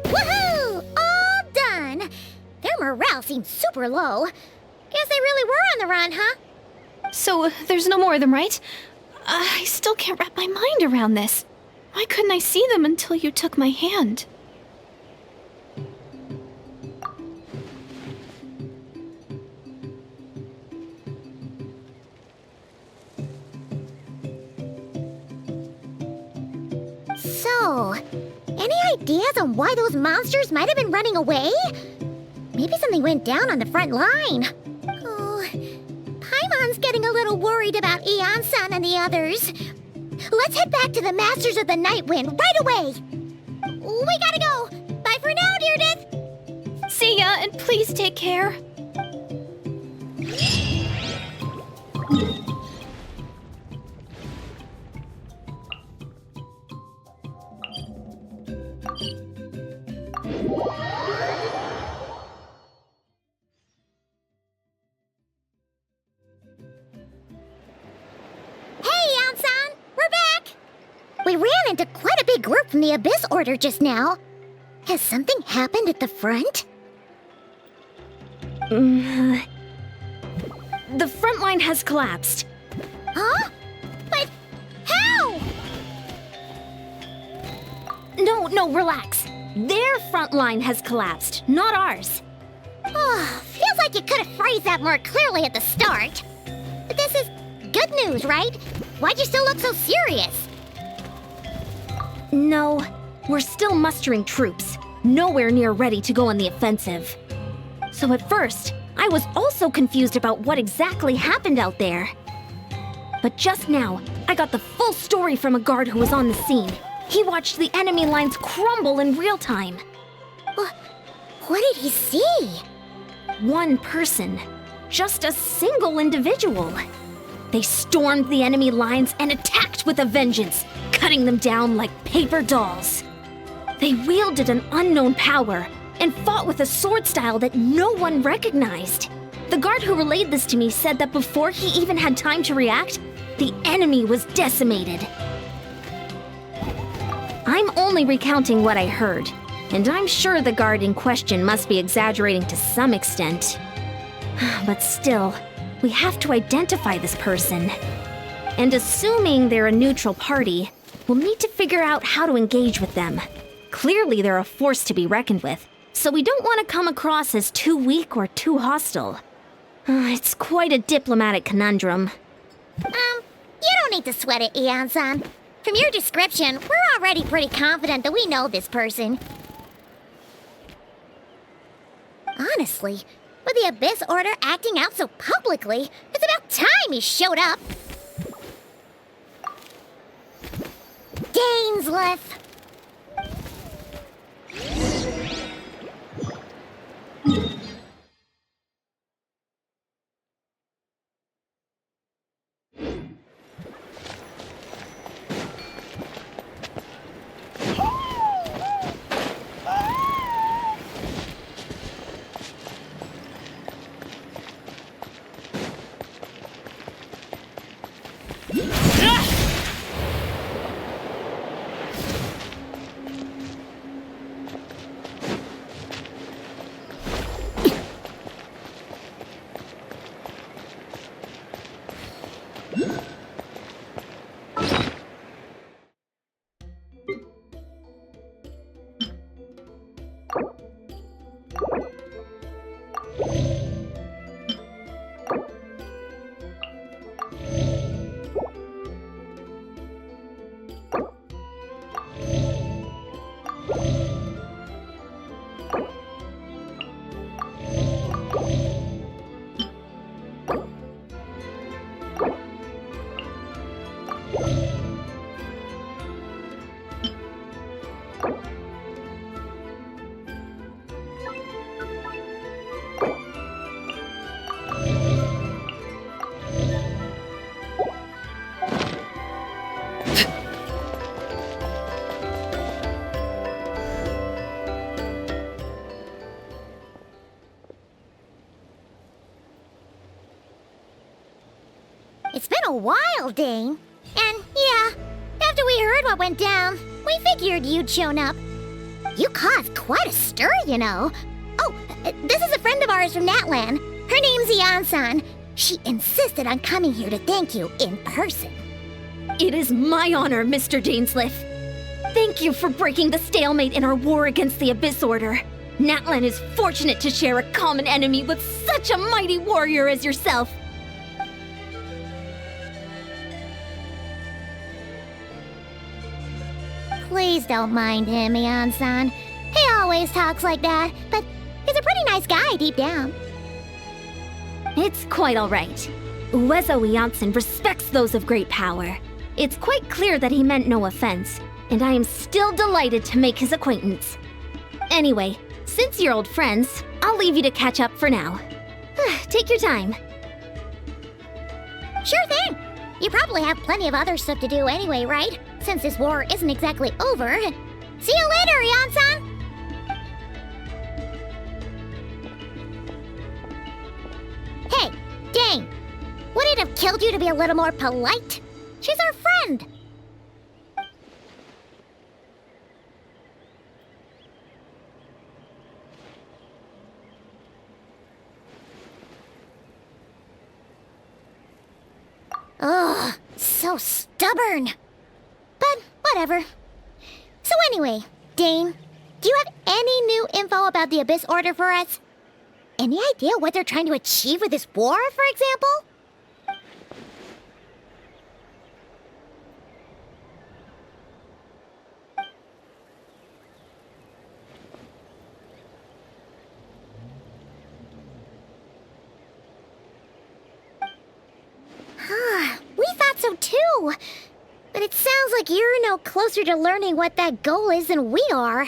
S3: Woohoo! All done! Their morale seems super low. Guess they really were on the run, huh?
S9: So there's no more of them, right? I still can't wrap my mind around this. Why couldn't I see them until you took my hand?
S3: So, any ideas on why those monsters might have been running away? Maybe something went down on the front line. Oh, Paimon's getting a little worried about Eon-san and the others. Let's head back to the Masters of the Night Wind right away. We gotta go. Bye for now, Deirdre.
S9: See ya, and please take care.
S3: We ran into quite a big group from the Abyss Order just now. Has something happened at the front?
S2: The front line has collapsed.
S3: Huh? But how?
S2: No, relax. Their front line has collapsed, not ours.
S3: Oh, feels like you could have phrased that more clearly at the start. But this is good news, right? Why'd you still look so serious?
S2: No, we're still mustering troops, nowhere near ready to go on the offensive. So at first, I was also confused about what exactly happened out there. But just now, I got the full story from a guard who was on the scene. He watched the enemy lines crumble in real time.
S3: What did he see?
S2: One person. Just a single individual. They stormed the enemy lines and attacked with a vengeance, cutting them down like paper dolls. They wielded an unknown power and fought with a sword style that no one recognized. The guard who relayed this to me said that before he even had time to react, the enemy was decimated. I'm only recounting what I heard, and I'm sure the guard in question must be exaggerating to some extent. But still, we have to identify this person. And assuming they're a neutral party, we'll need to figure out how to engage with them. Clearly they're a force to be reckoned with, so we don't want to come across as too weak or too hostile. It's quite a diplomatic conundrum.
S3: You don't need to sweat it, Eon-san. From your description, we're already pretty confident that we know this person. Honestly, with the Abyss Order acting out so publicly, it's about time he showed up. Dainsleif! while, Dane. And yeah, after we heard what went down, we figured you'd shown up. You caused quite a stir, you know. Oh, this is a friend of ours from Natlan. Her name's Iansan. She insisted on coming here to thank you in person.
S2: It is my honor, Mr. Dainsleif. Thank you for breaking the stalemate in our war against the Abyss Order. Natlan is fortunate to share a common enemy with such a mighty warrior as yourself.
S3: Please don't mind him, Ian-san. He always talks like that, but he's a pretty nice guy deep down.
S2: It's quite all right. Uezo Iansan respects those of great power. It's quite clear that he meant no offense, and I am still delighted to make his acquaintance. Anyway, since you're old friends, I'll leave you to catch up for now. Take your time.
S3: Sure thing. You probably have plenty of other stuff to do anyway, right? Since this war isn't exactly over. See you later, Ian-san! Hey, Dane! Would it have killed you to be a little more polite? She's our friend! Ugh, so stubborn. But whatever. So anyway, Dane, do you have any new info about the Abyss Order for us? Any idea what they're trying to achieve with this war, for example? We thought so too. But it sounds like you're no closer to learning what that goal is than we are.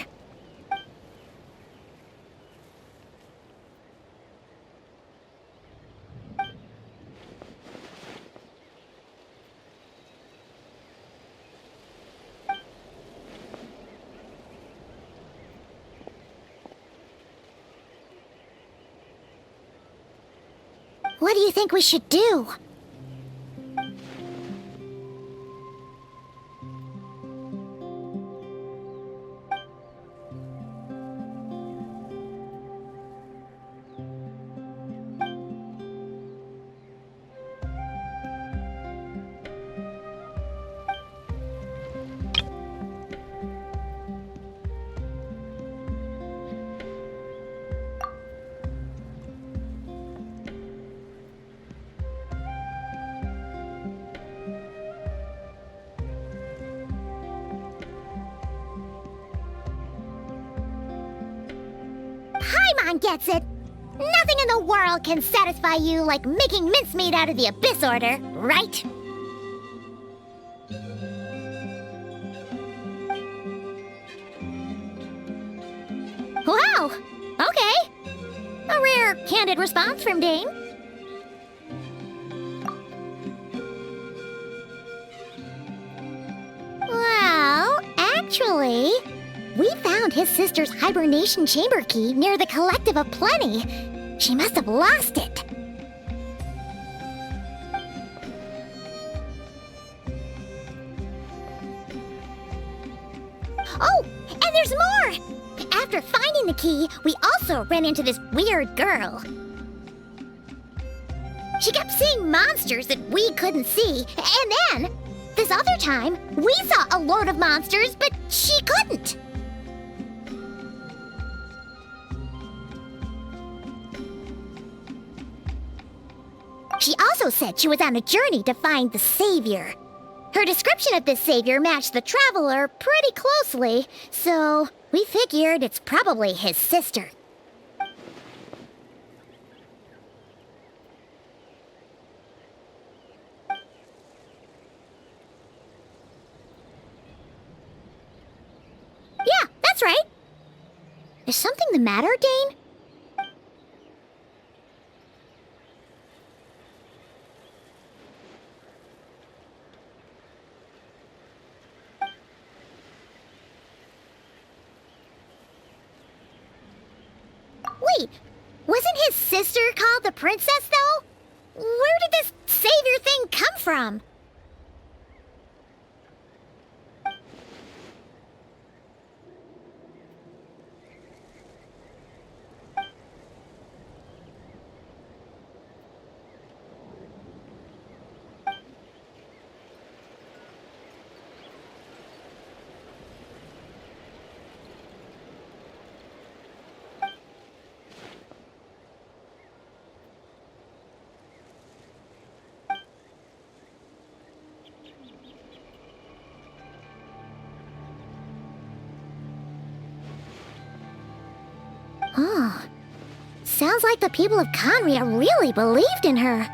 S3: What do you think we should do? Paimon gets it! Nothing in the world can satisfy you like making mincemeat out of the Abyss Order, right? Wow! Okay! A rare, candid response from Dane. Well, actually, we found his sister's hibernation chamber key near the Collective of Plenty. She must have lost it. Oh, and there's more! After finding the key, we also ran into this weird girl. She kept seeing monsters that we couldn't see, and then, this other time, we saw a lord of monsters, but she couldn't. She also said she was on a journey to find the Savior. Her description of this Savior matched the Traveler pretty closely, so we figured it's probably his sister. Yeah, that's right. Is something the matter, Dane? Wait, wasn't his sister called the princess, though? Where did this savior thing come from? Oh, sounds like the people of Conria really believed in her.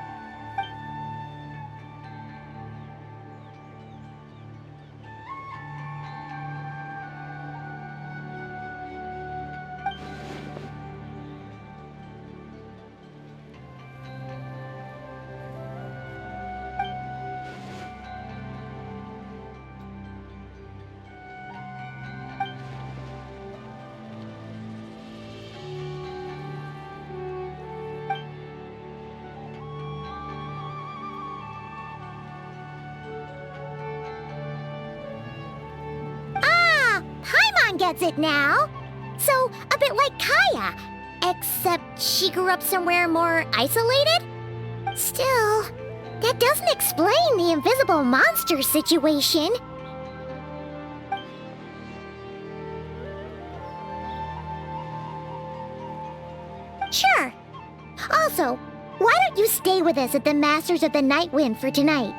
S3: Gets it now. So, a bit like Kaya, except she grew up somewhere more isolated? Still, that doesn't explain the invisible monster situation. Sure. Also, why don't you stay with us at the Masters of the Night Wind for tonight?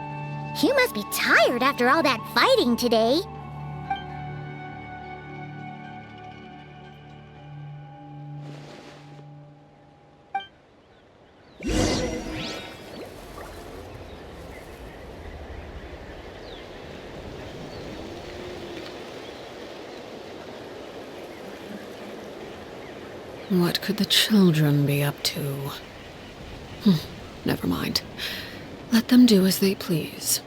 S3: You must be tired after all that fighting today.
S1: What could the children be up to? Never mind. Let them do as they please.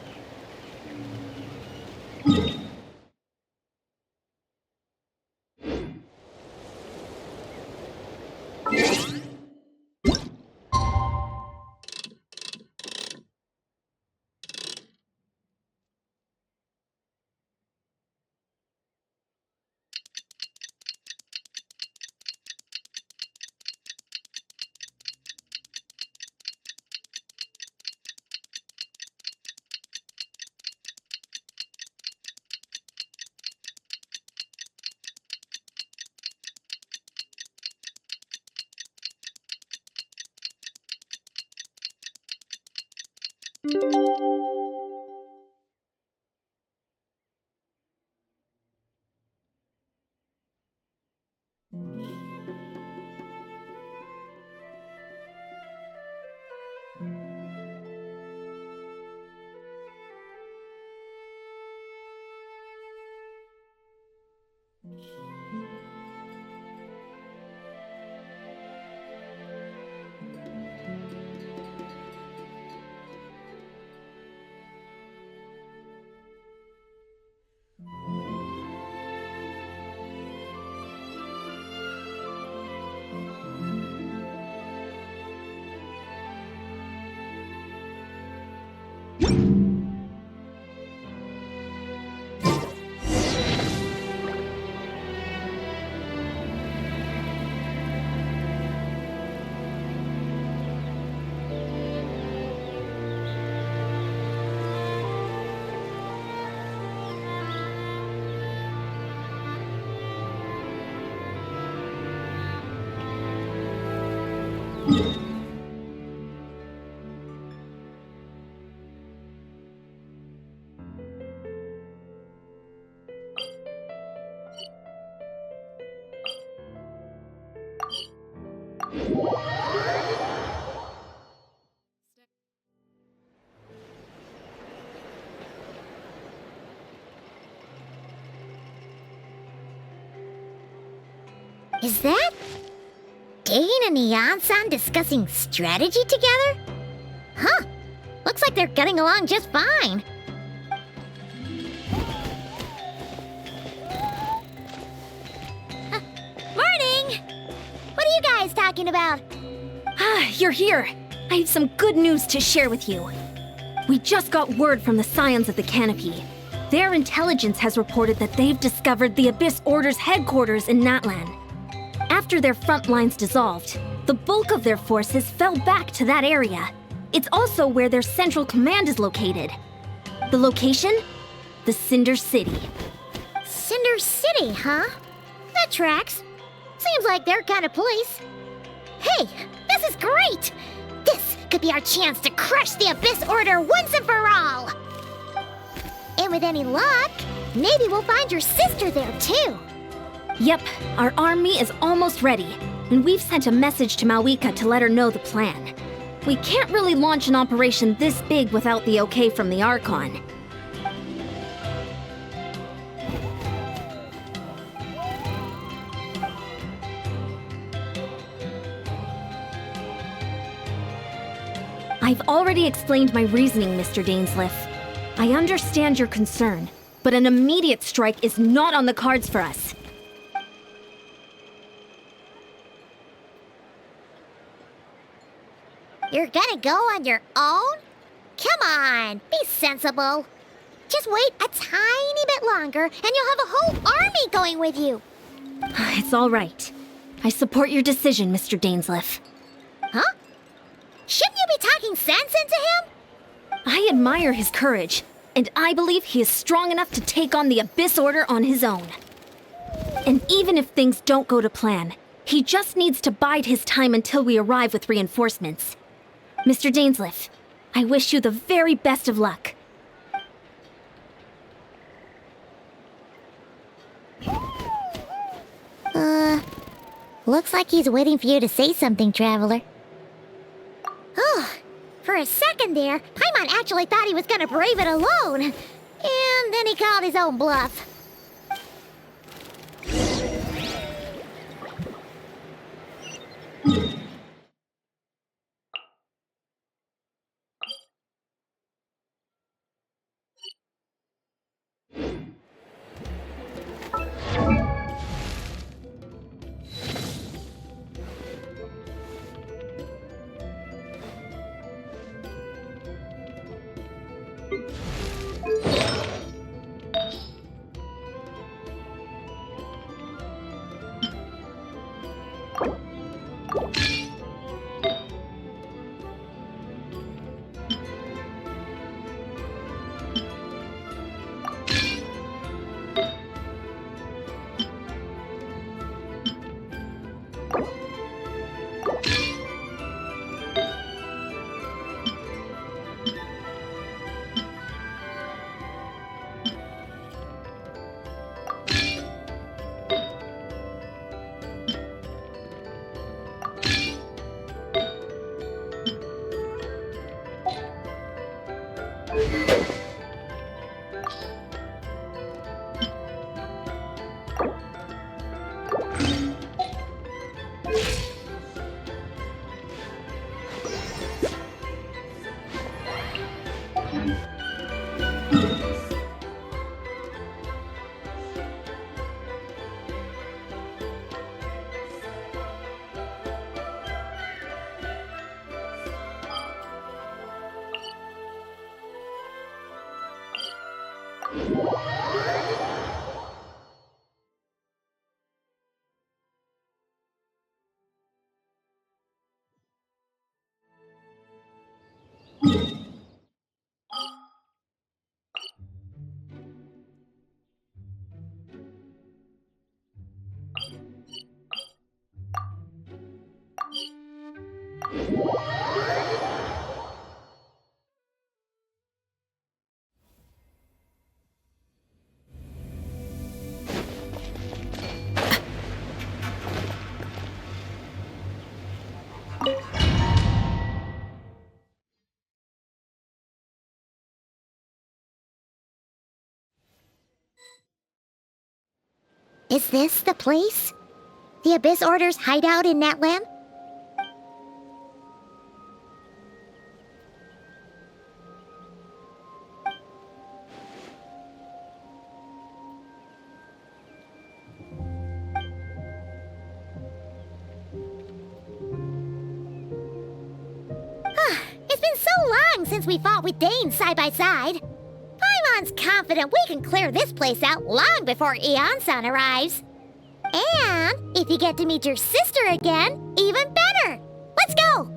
S3: Is that Dane and Yansan discussing strategy together? Huh. Looks like they're getting along just fine. Morning! What are you guys talking about?
S5: Ah, you're here. I have some good news to share with you.
S2: We just got word from the Scions of the Canopy. Their intelligence has reported that they've discovered the Abyss Order's headquarters in Natlan. After their front lines dissolved, the bulk of their forces fell back to that area. It's also where their central command is located. The location? The Cinder City.
S3: Cinder City, huh? That tracks. Seems like their kind of place. Hey, this is great! This could be our chance to crush the Abyss Order once and for all! And with any luck, maybe we'll find your sister there too.
S2: Yep, our army is almost ready, and we've sent a message to Malwika to let her know the plan. We can't really launch an operation this big without the okay from the Archon. I've already explained my reasoning, Mr. Dainsleif. I understand your concern, but an immediate strike is not on the cards for us.
S3: You're gonna go on your own? Come on, be sensible. Just wait a tiny bit longer and you'll have a whole army going with you.
S2: It's all right. I support your decision, Mr. Dainsleif.
S3: Huh? Shouldn't you be talking sense into him?
S2: I admire his courage, and I believe he is strong enough to take on the Abyss Order on his own. And even if things don't go to plan, he just needs to bide his time until we arrive with reinforcements. Mr. Dainsleif, I wish you the very best of luck.
S3: Looks like he's waiting for you to say something, Traveler. Oh, for a second there, Paimon actually thought he was gonna brave it alone. And then he called his own bluff. Is this the place? The Abyss Order's hideout in Natlan? It's been so long long since we fought with Dane side by side. Paimon's confident we can clear this place out long before Eon-san arrives. And if you get to meet your sister again, even better. Let's go!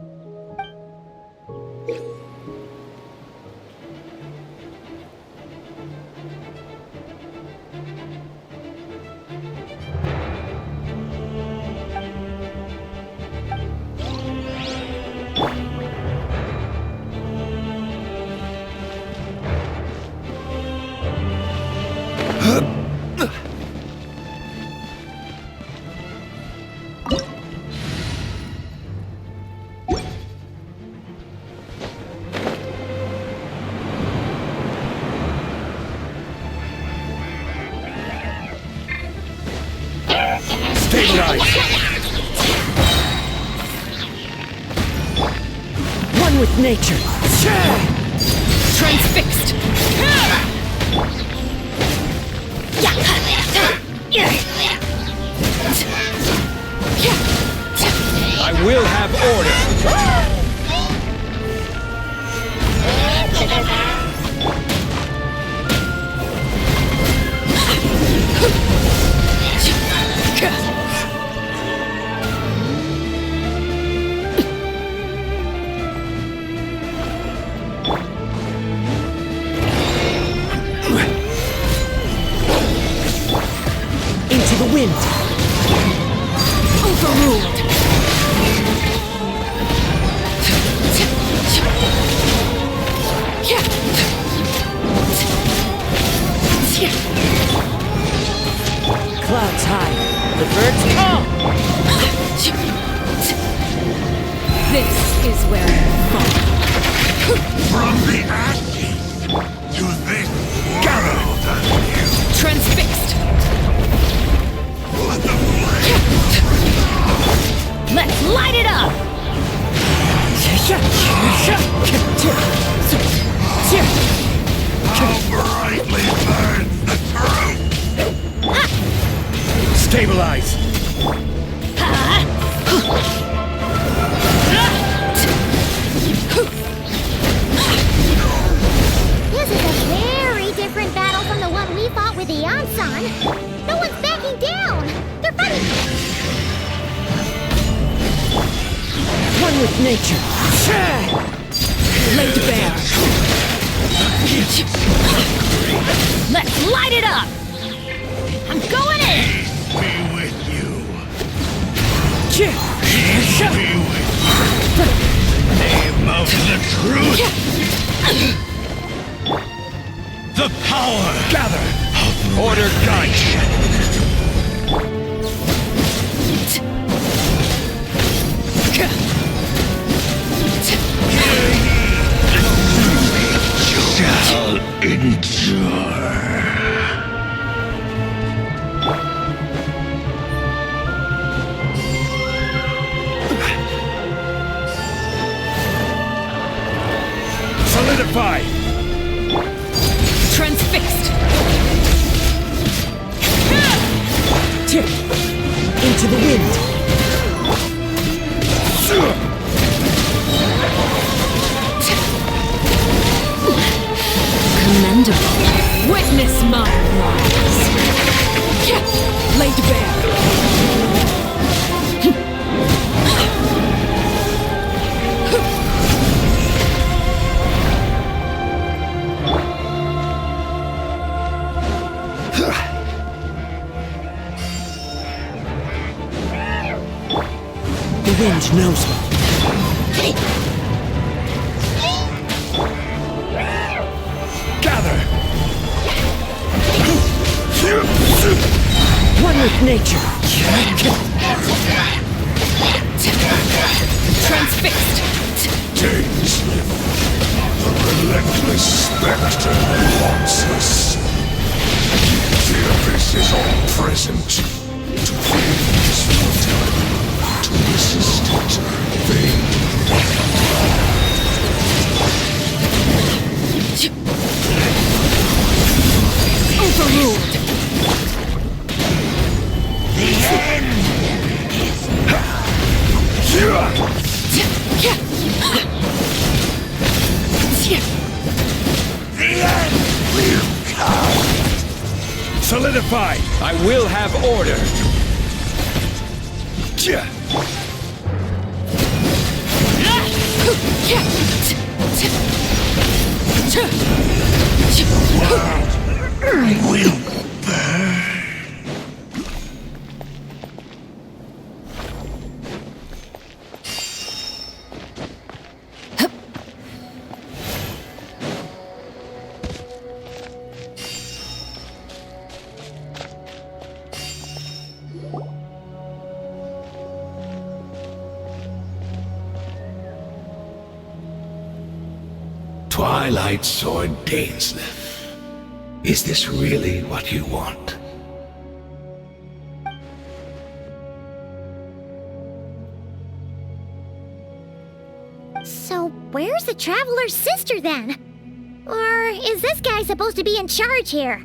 S10: One with nature.
S1: Transfixed!
S8: I will have order.
S10: Into the wind.
S1: Overruled!
S10: Clouds high. The birds call.
S1: This is where you fall.
S12: From the ashes to this world anew.
S1: Transfixed!
S12: Let the flames
S5: Let's light it up!
S12: how brightly burns the truth!
S8: Stabilize.
S3: This is a very different battle from the one we fought with Eon-san. No one's backing down. They're fighting.
S10: One with nature.
S1: Laid bare.
S5: Let's light it up! I'm going in!
S12: Be with you. Peace be with you. Name of the truth. The power.
S8: Gather.
S12: Of
S8: Order guide.
S12: shall endure.
S8: Solidify.
S1: Transfixed!
S10: Tip. Into the wind.
S1: Commendable. Witness my rise. Laid bare.
S10: The wind knows me.
S8: Gather.
S10: One with nature.
S1: Transfixed!
S12: Dainsleif, the relentless spectre that haunts us. The Abyss is all present. To feel this mortality, to resist it, vain.
S1: Overruled!
S12: The end is
S8: Solidify! I will have order!
S12: I will burn. Twilight Sword Dainsleif, is this really what you want?
S3: So, where's the Traveler's sister then? Or is this guy supposed to be in charge here?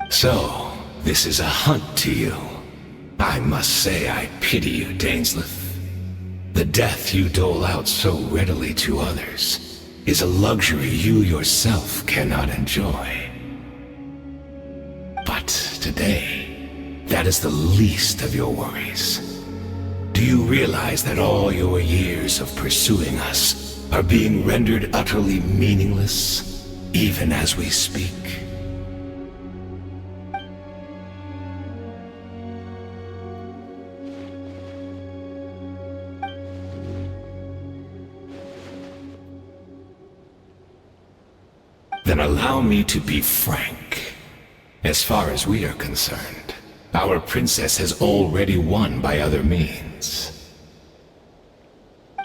S12: So, this is a hunt to you. I must say I pity you, Dainsleif. The death you dole out so readily to others is a luxury you yourself cannot enjoy. But today, that is the least of your worries. Do you realize that all your years of pursuing us are being rendered utterly meaningless, even as we speak? Then allow me to be frank. As far as we are concerned, our princess has already won by other means.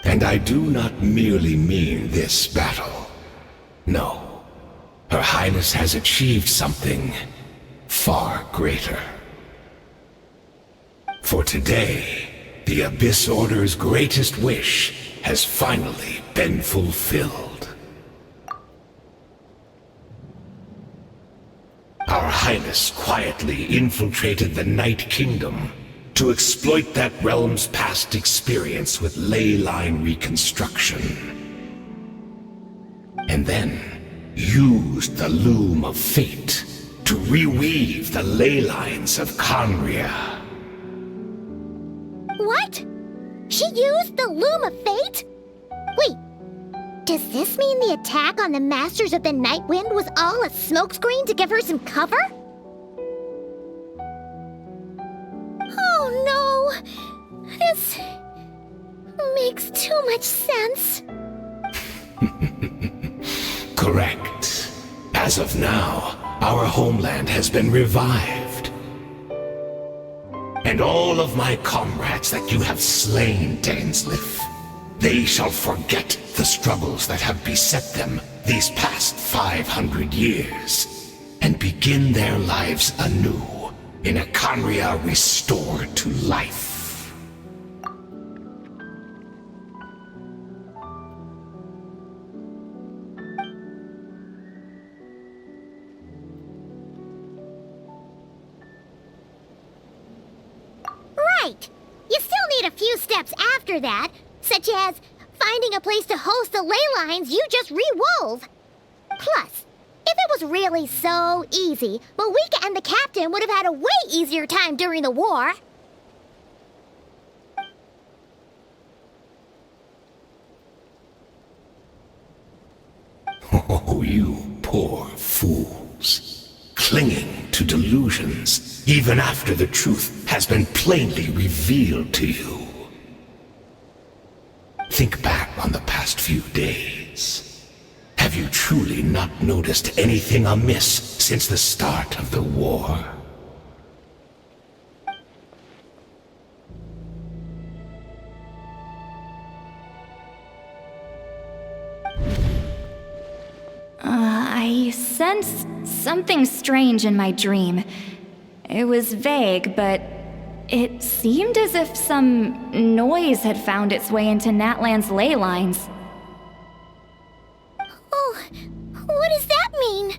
S12: And I do not merely mean this battle. No. Her Highness has achieved something far greater. For today, the Abyss Order's greatest wish has finally been fulfilled. Our Highness quietly infiltrated the Night Kingdom to exploit that realm's past experience with ley line reconstruction. And then used the Loom of Fate to reweave the ley lines of Conria.
S3: What? She used the Loom of Fate? Wait, does this mean the attack on the Masters of the Night Wind was all a smokescreen to give her some cover? Oh no! This makes too much sense.
S12: Correct. As of now, our homeland has been revived. And all of my comrades that you have slain, Dainsleif, they shall forget the struggles that have beset them these past 500 years, and begin their lives anew in a Conria restored to life.
S3: Right! You still need a few steps after that, such as finding a place to host the ley lines you just re-wove. Plus, if it was really so easy, Moika and the captain would have had a way easier time during the war.
S12: Oh, you poor fools. Clinging to delusions, even after the truth has been plainly revealed to you. Think back on the past few days. Have you truly not noticed anything amiss since the start of the war?
S5: I sensed something strange in my dream. It was vague, but it seemed as if some noise had found its way into Natlan's ley lines.
S3: Oh, what does that mean?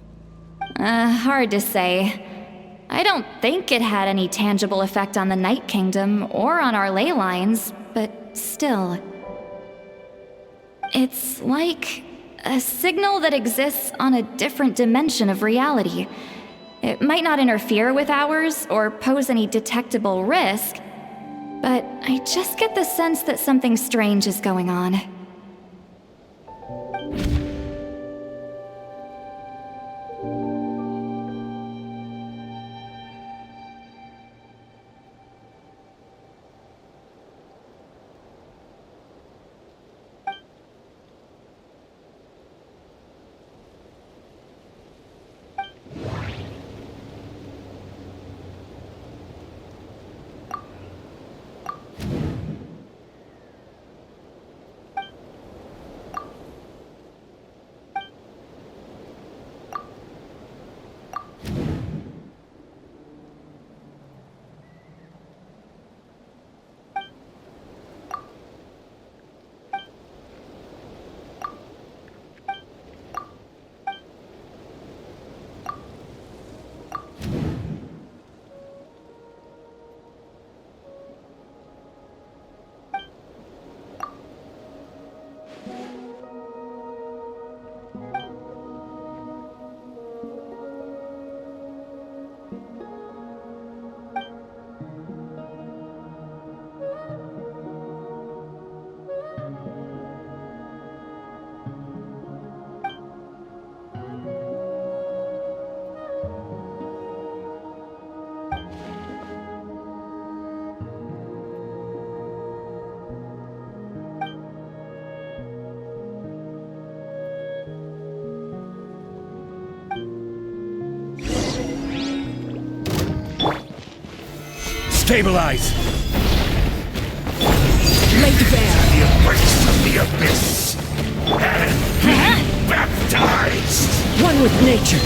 S5: Hard to say. I don't think it had any tangible effect on the Night Kingdom or on our ley lines, but still. It's like a signal that exists on a different dimension of reality. It might not interfere with ours or pose any detectable risk, but I just get the sense that something strange is going on.
S8: Stabilize!
S10: Laid bare.
S12: The embrace of the abyss! And be baptized!
S10: One with nature.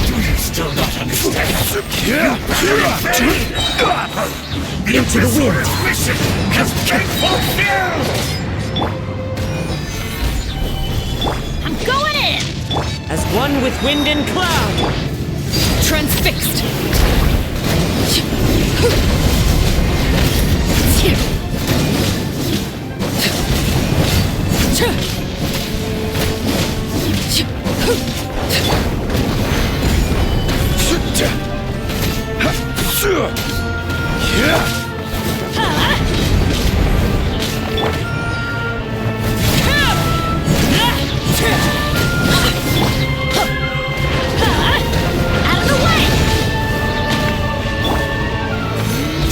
S12: Do you still not understand?
S10: Into the wind.
S12: Order's mission has been fulfilled!
S11: I'm going in!
S10: As one with wind and cloud.
S11: Transfixed!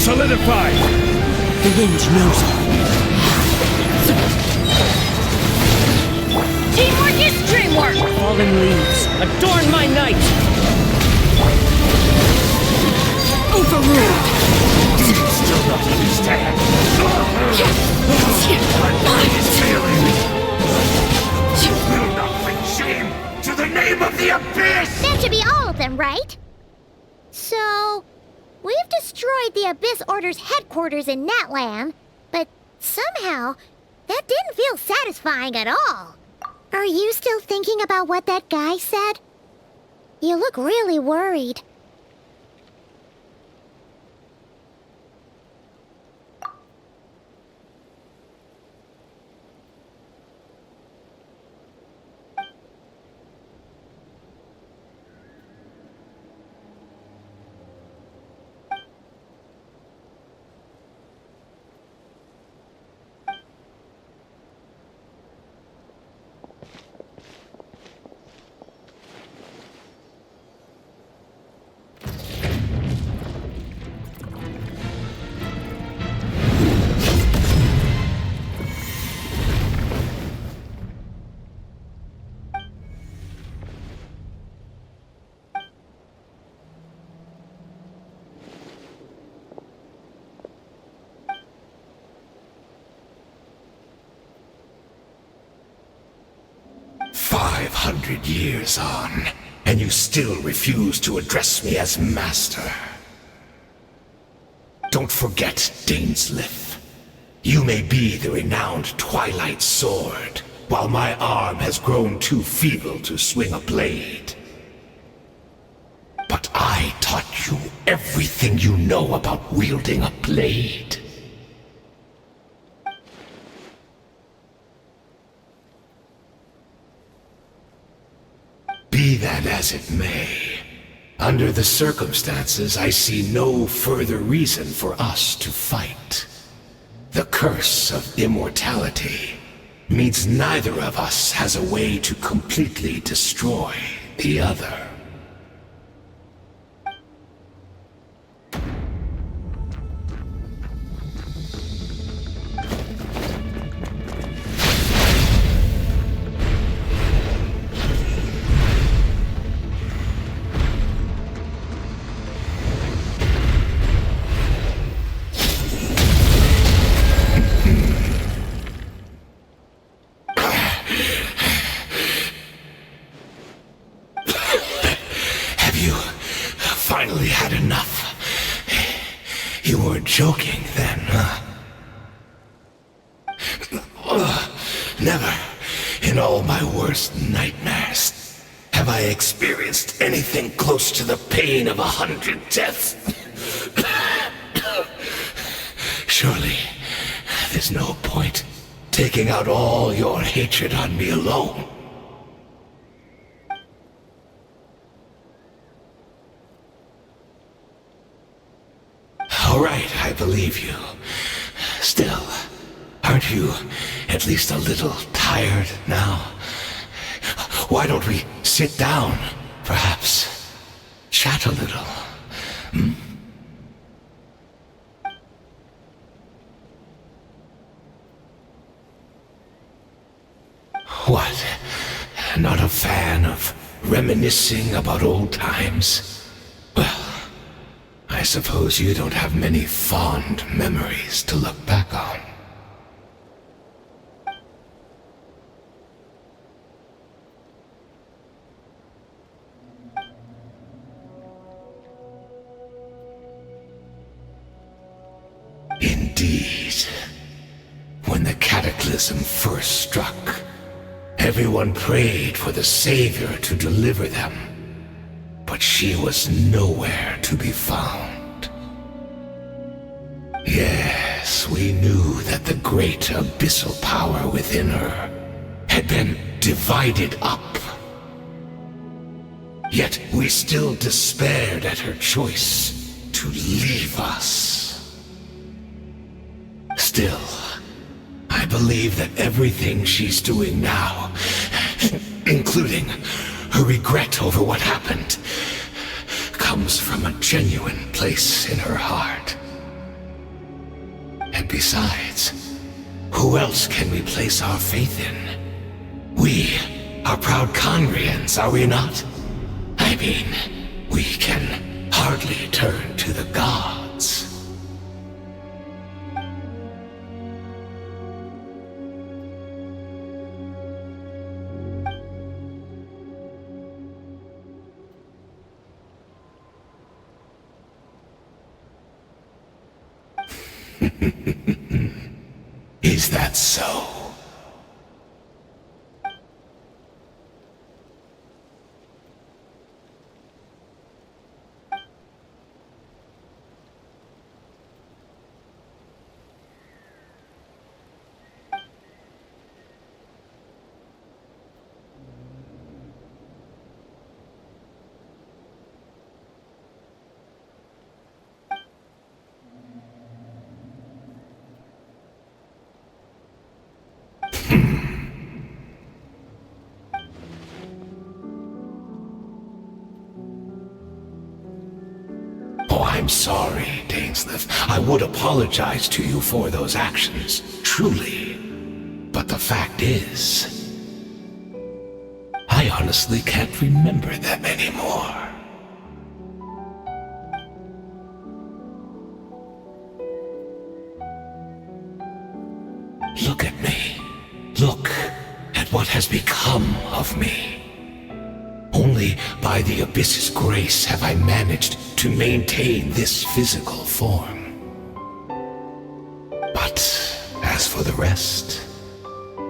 S8: Solidify!
S10: The wind knows it.
S11: Teamwork is dreamwork!
S10: Fallen leaves, adorn my night!
S11: Overruled!
S12: Do you still not understand? My mind is failing! You will not bring shame to the name of the Abyss!
S3: That should be all of them, right? So, we've destroyed the Abyss Order's headquarters in Natlan, but somehow, that didn't feel satisfying at all. Are you still thinking about what that guy said? You look really worried.
S12: Years on, and you still refuse to address me as master. Don't forget, Dainsleif. You may be the renowned Twilight Sword, while my arm has grown too feeble to swing a blade. But I taught you everything you know about wielding a blade. Be that as it may, under the circumstances, I see no further reason for us to fight. The curse of immortality means neither of us has a way to completely destroy the other. Finally had enough. You weren't joking then, huh? Never, in all my worst nightmares, have I experienced anything close to the pain of 100 deaths. Surely, there's no point taking out all your hatred on me alone. All right, I believe you. Still, aren't you at least a little tired now? Why don't we sit down, perhaps? Chat a little, hmm? What? Not a fan of reminiscing about old times? Well, I suppose you don't have many fond memories to look back on. Indeed. When the cataclysm first struck, everyone prayed for the Savior to deliver them. But she was nowhere to be found. Yes, we knew that the great abyssal power within her had been divided up. Yet we still despaired at her choice to leave us. Still, I believe that everything she's doing now, including her regret over what happened, comes from a genuine place in her heart. And besides, who else can we place our faith in? We are proud Conrians, are we not? I mean, we can hardly turn to the gods. Is that so? I'm sorry, Dainsleif. I would apologize to you for those actions, truly. But the fact is, I honestly can't remember them anymore. Look at me. Look at what has become of me. Only by the Abyss's grace have I managed to maintain this physical form. But as for the rest,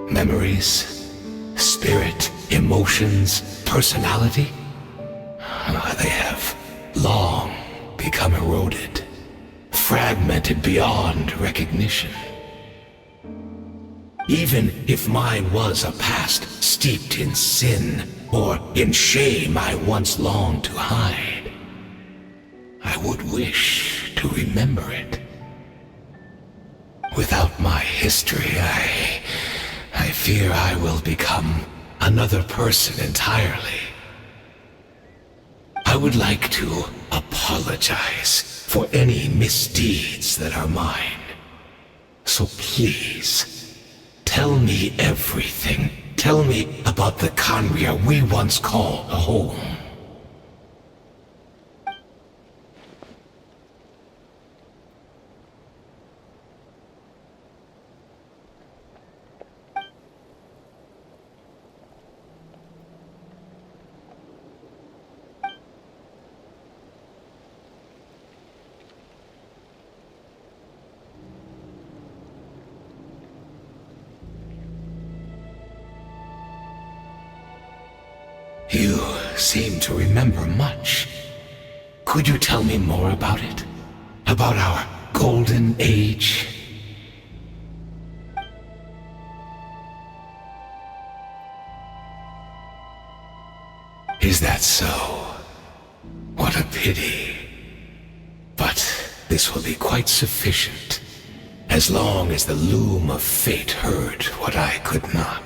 S12: memories, spirit, emotions, personality, they have long become eroded, fragmented beyond recognition. Even if mine was a past steeped in sin, or in shame I once longed to hide. I would wish to remember it. Without my history, I fear I will become another person entirely. I would like to apologize for any misdeeds that are mine. So please, tell me everything. Tell me about the Canria we once called a home. You seem to remember much. Could you tell me more about it? About our golden age? Is that so? What a pity. But this will be quite sufficient, as long as the loom of fate heard what I could not.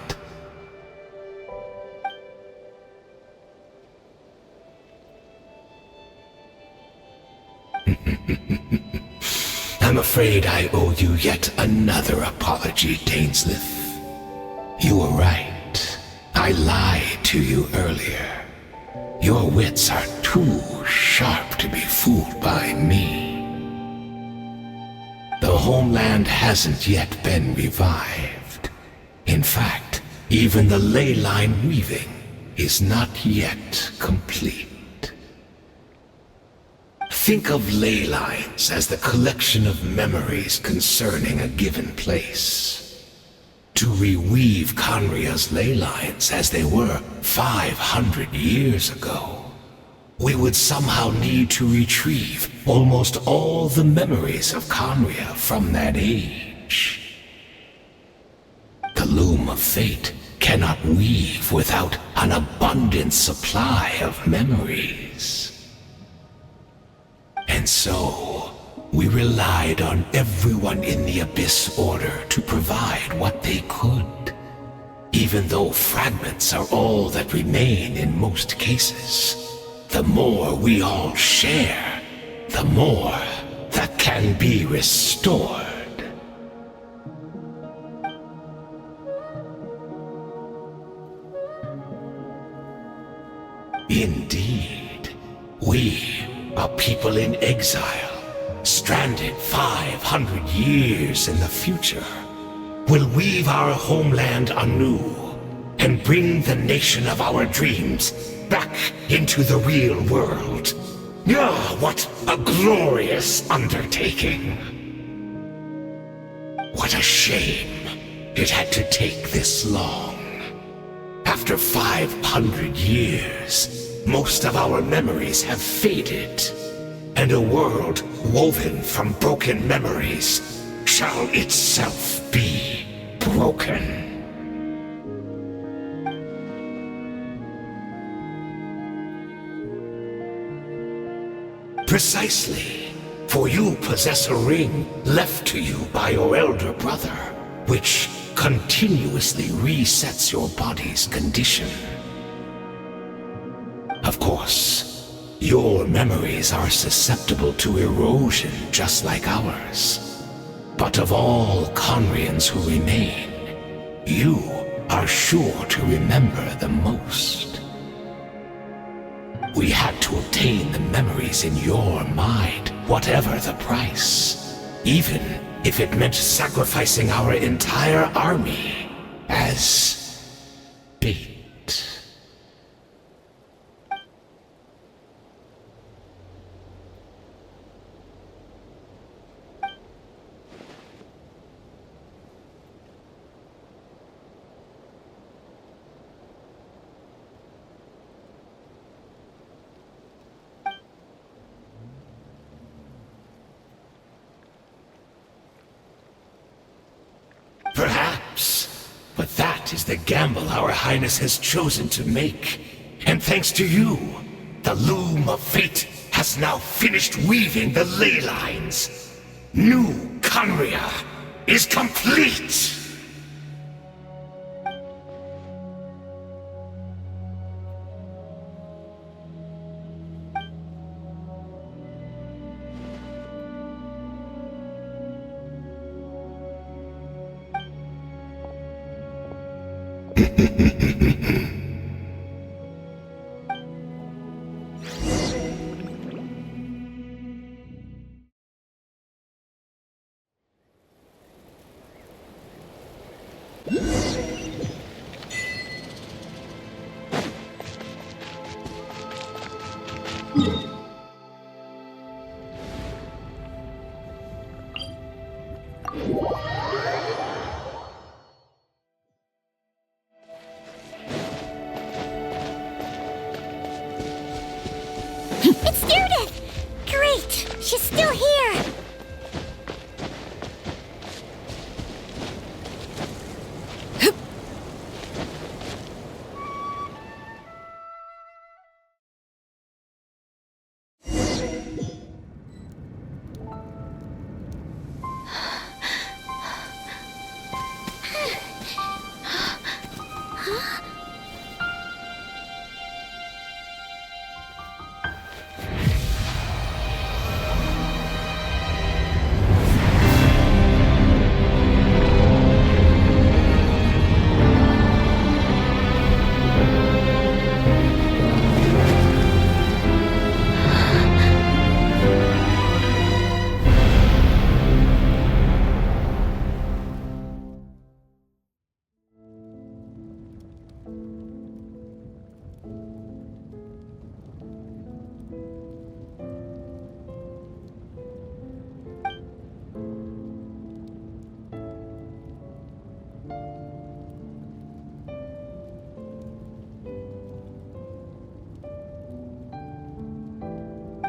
S12: I'm afraid I owe you yet another apology, Dainsleif. You were right. I lied to you earlier. Your wits are too sharp to be fooled by me. The homeland hasn't yet been revived. In fact, even the ley line weaving is not yet complete. Think of ley lines as the collection of memories concerning a given place. To reweave Canria's ley lines as they were 500 years ago, we would somehow need to retrieve almost all the memories of Canria from that age. The loom of fate cannot weave without an abundant supply of memories. And so, we relied on everyone in the Abyss Order to provide what they could, even though fragments are all that remain in most cases. The more we all share, the more that can be restored. Indeed, we, a people in exile, stranded 500 years in the future, will weave our homeland anew and bring the nation of our dreams back into the real world. Ah, what a glorious undertaking! What a shame it had to take this long. After 500 years, most of our memories have faded, and a world woven from broken memories shall itself be broken. Precisely, for you possess a ring left to you by your elder brother, which continuously resets your body's condition. Of course, your memories are susceptible to erosion just like ours. But of all Conrians who remain, you are sure to remember the most. We had to obtain the memories in your mind, whatever the price, even if it meant sacrificing our entire army as bait. Perhaps, but that is the gamble our Highness has chosen to make. And thanks to you, the loom of fate has now finished weaving the ley lines. New Conria is complete!
S3: It's Judith! Great! She's still here!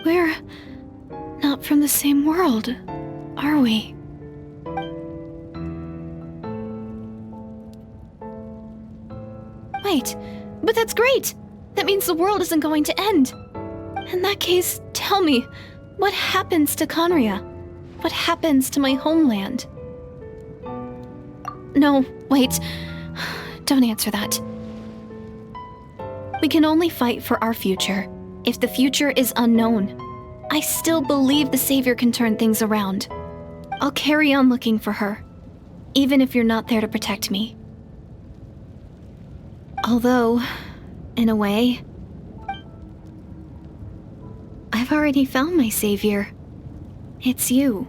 S9: We're not from the same world, are we? Wait, but that's great! That means the world isn't going to end. In that case, tell me, what happens to Conria? What happens to my homeland? No, wait. Don't answer that. We can only fight for our future. If the future is unknown, I still believe the Savior can turn things around. I'll carry on looking for her, even if you're not there to protect me. Although, in a way, I've already found my Savior. It's you.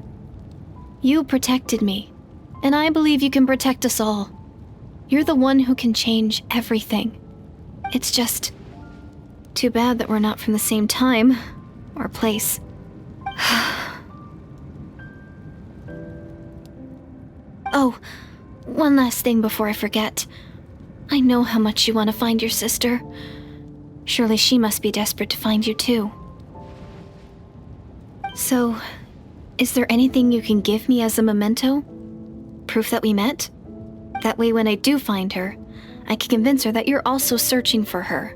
S9: You protected me, and I believe you can protect us all. You're the one who can change everything. It's just too bad that we're not from the same time or place. Oh, one last thing before I forget. I know how much you want to find your sister. Surely she must be desperate to find you too. So, is there anything you can give me as a memento? Proof that we met? That way when I do find her, I can convince her that you're also searching for her.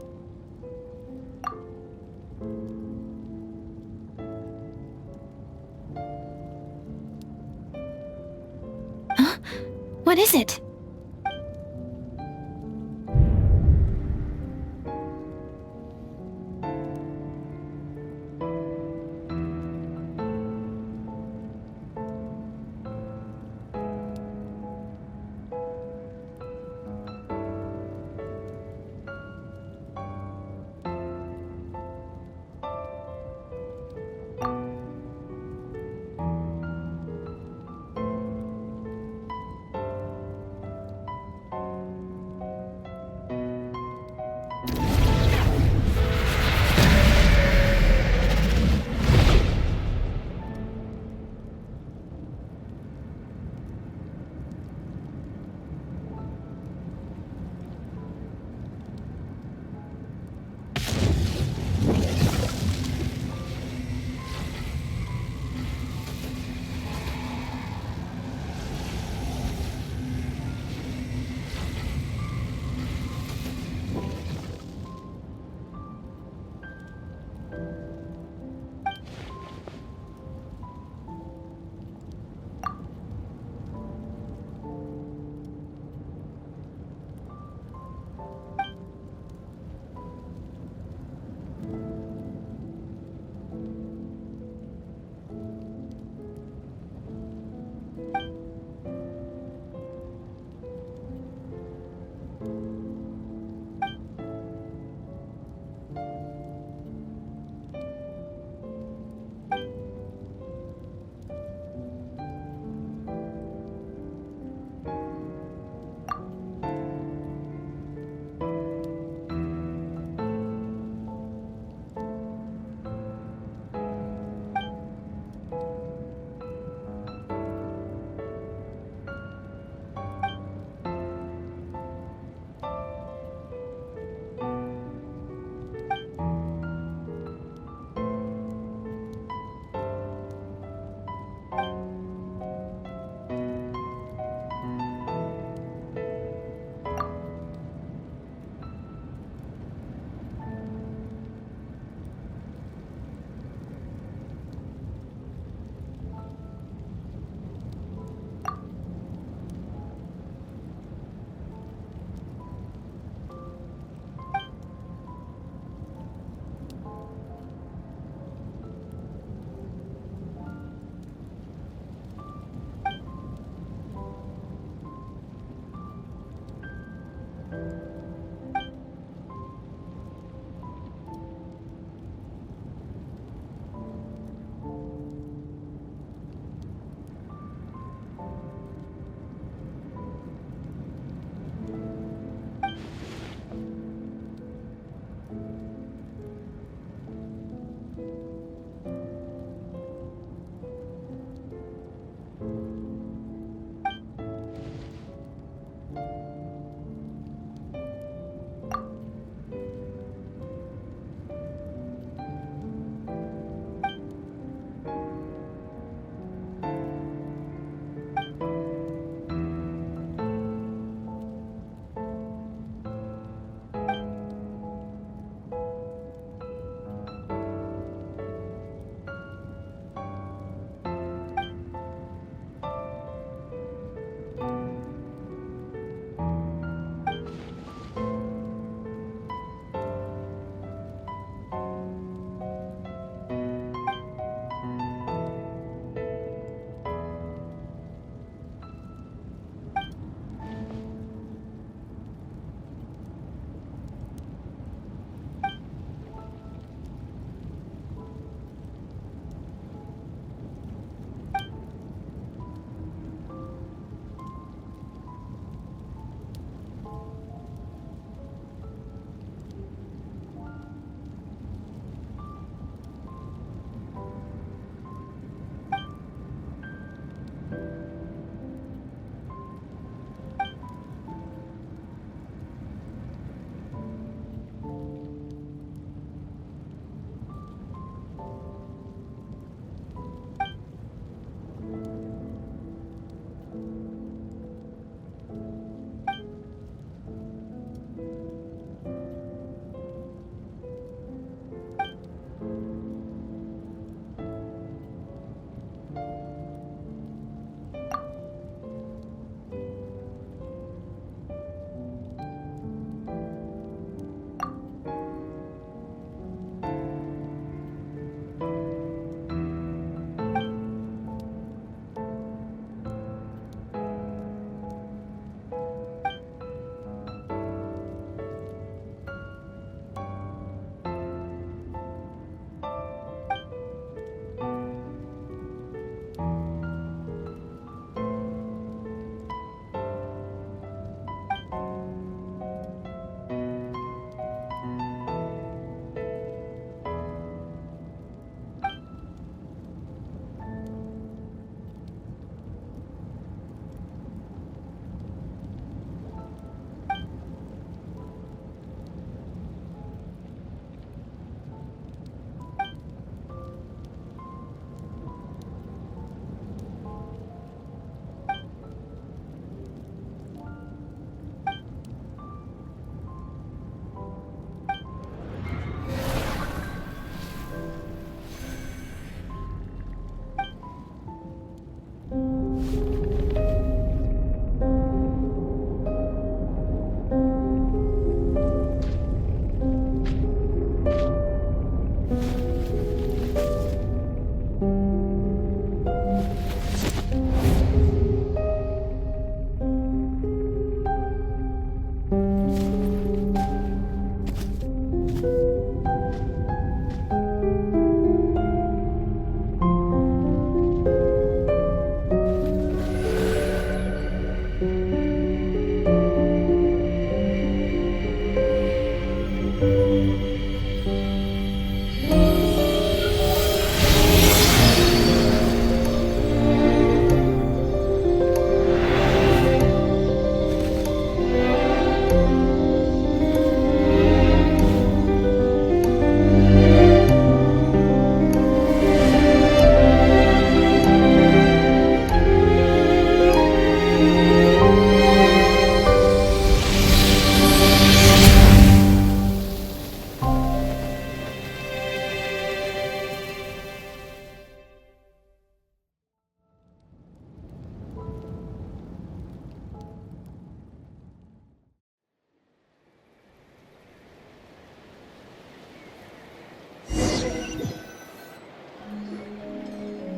S9: Huh? What is it?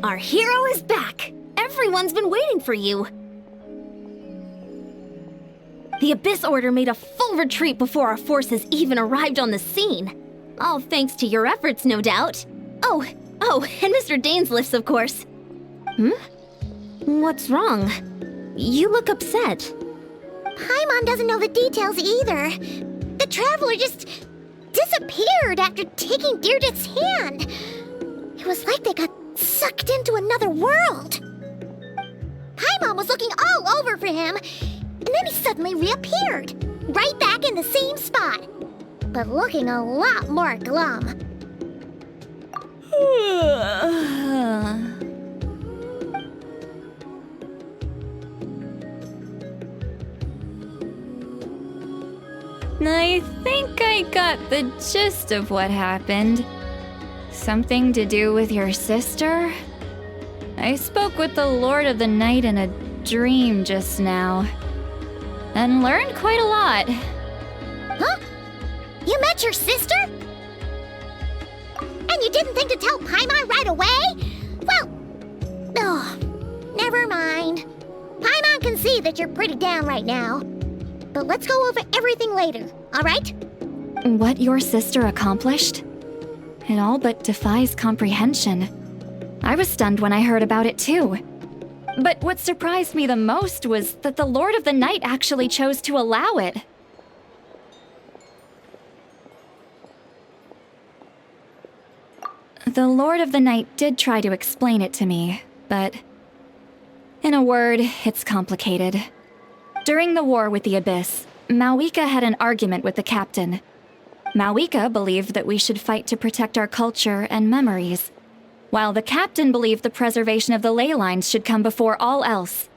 S2: Our hero is back! Everyone's been waiting for you! The Abyss Order made a full retreat before our forces even arrived on the scene. All thanks to your efforts, no doubt. Oh, and Mr. Dainsleif's, of course. What's wrong? You look upset.
S3: Paimon doesn't know the details either. The Traveler just disappeared after taking Deirdre's hand. It was like they got sucked into another world. Paimon was looking all over for him, and then he suddenly reappeared, right back in the same spot, but looking a lot more glum.
S5: I think I got the gist of what happened. Something to do with your sister? I spoke with the Lord of the Night in a dream just now, and learned quite a lot.
S3: Huh? You met your sister? And you didn't think to tell Paimon right away? Well, never mind. Paimon can see that you're pretty down right now. But let's go over everything later, alright?
S5: What your sister accomplished? It all but defies comprehension. I was stunned when I heard about it too. But what surprised me the most was that the Lord of the Night actually chose to allow it. The Lord of the Night did try to explain it to me, but in a word, it's complicated. During the war with the Abyss, Mawika had an argument with the captain. Mawika believed that we should fight to protect our culture and memories, while the captain believed the preservation of the ley lines should come before all else.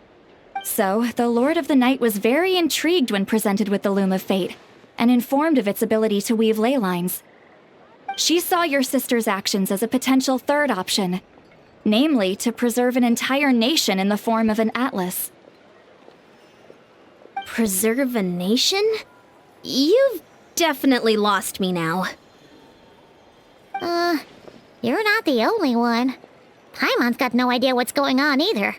S5: So, the Lord of the Night was very intrigued when presented with the Loom of Fate, and informed of its ability to weave ley lines. She saw your sister's actions as a potential third option, namely to preserve an entire nation in the form of an atlas.
S2: Preserve a nation? You've definitely lost me now.
S3: You're not the only one. Paimon's got no idea what's going on either.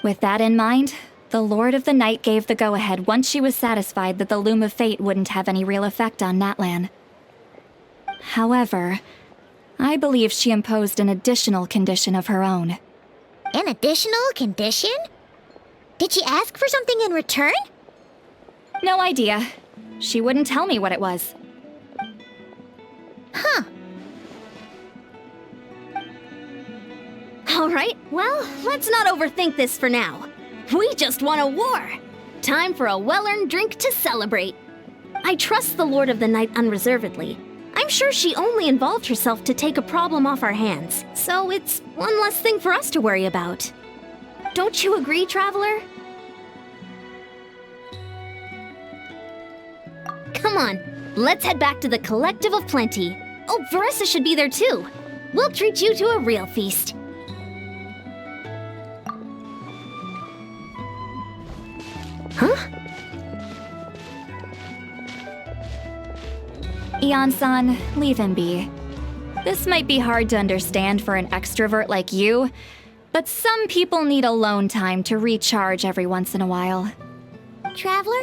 S5: With that in mind, the Lord of the Night gave the go-ahead once she was satisfied that the Loom of Fate wouldn't have any real effect on Natlan. However, I believe she imposed an additional condition of her own.
S3: An additional condition? Did she ask for something in return?
S5: No idea. She wouldn't tell me what it was.
S3: Huh.
S2: Alright, well, let's not overthink this for now. We just won a war! Time for a well-earned drink to celebrate. I trust the Lord of the Night unreservedly. I'm sure she only involved herself to take a problem off our hands, so it's one less thing for us to worry about. Don't you agree, Traveler? Come on, let's head back to the Collective of Plenty. Oh, Veressa should be there too. We'll treat you to a real feast. Huh?
S5: Ian-san, leave him be. This might be hard to understand for an extrovert like you, but some people need alone time to recharge every once in a while.
S3: Traveler?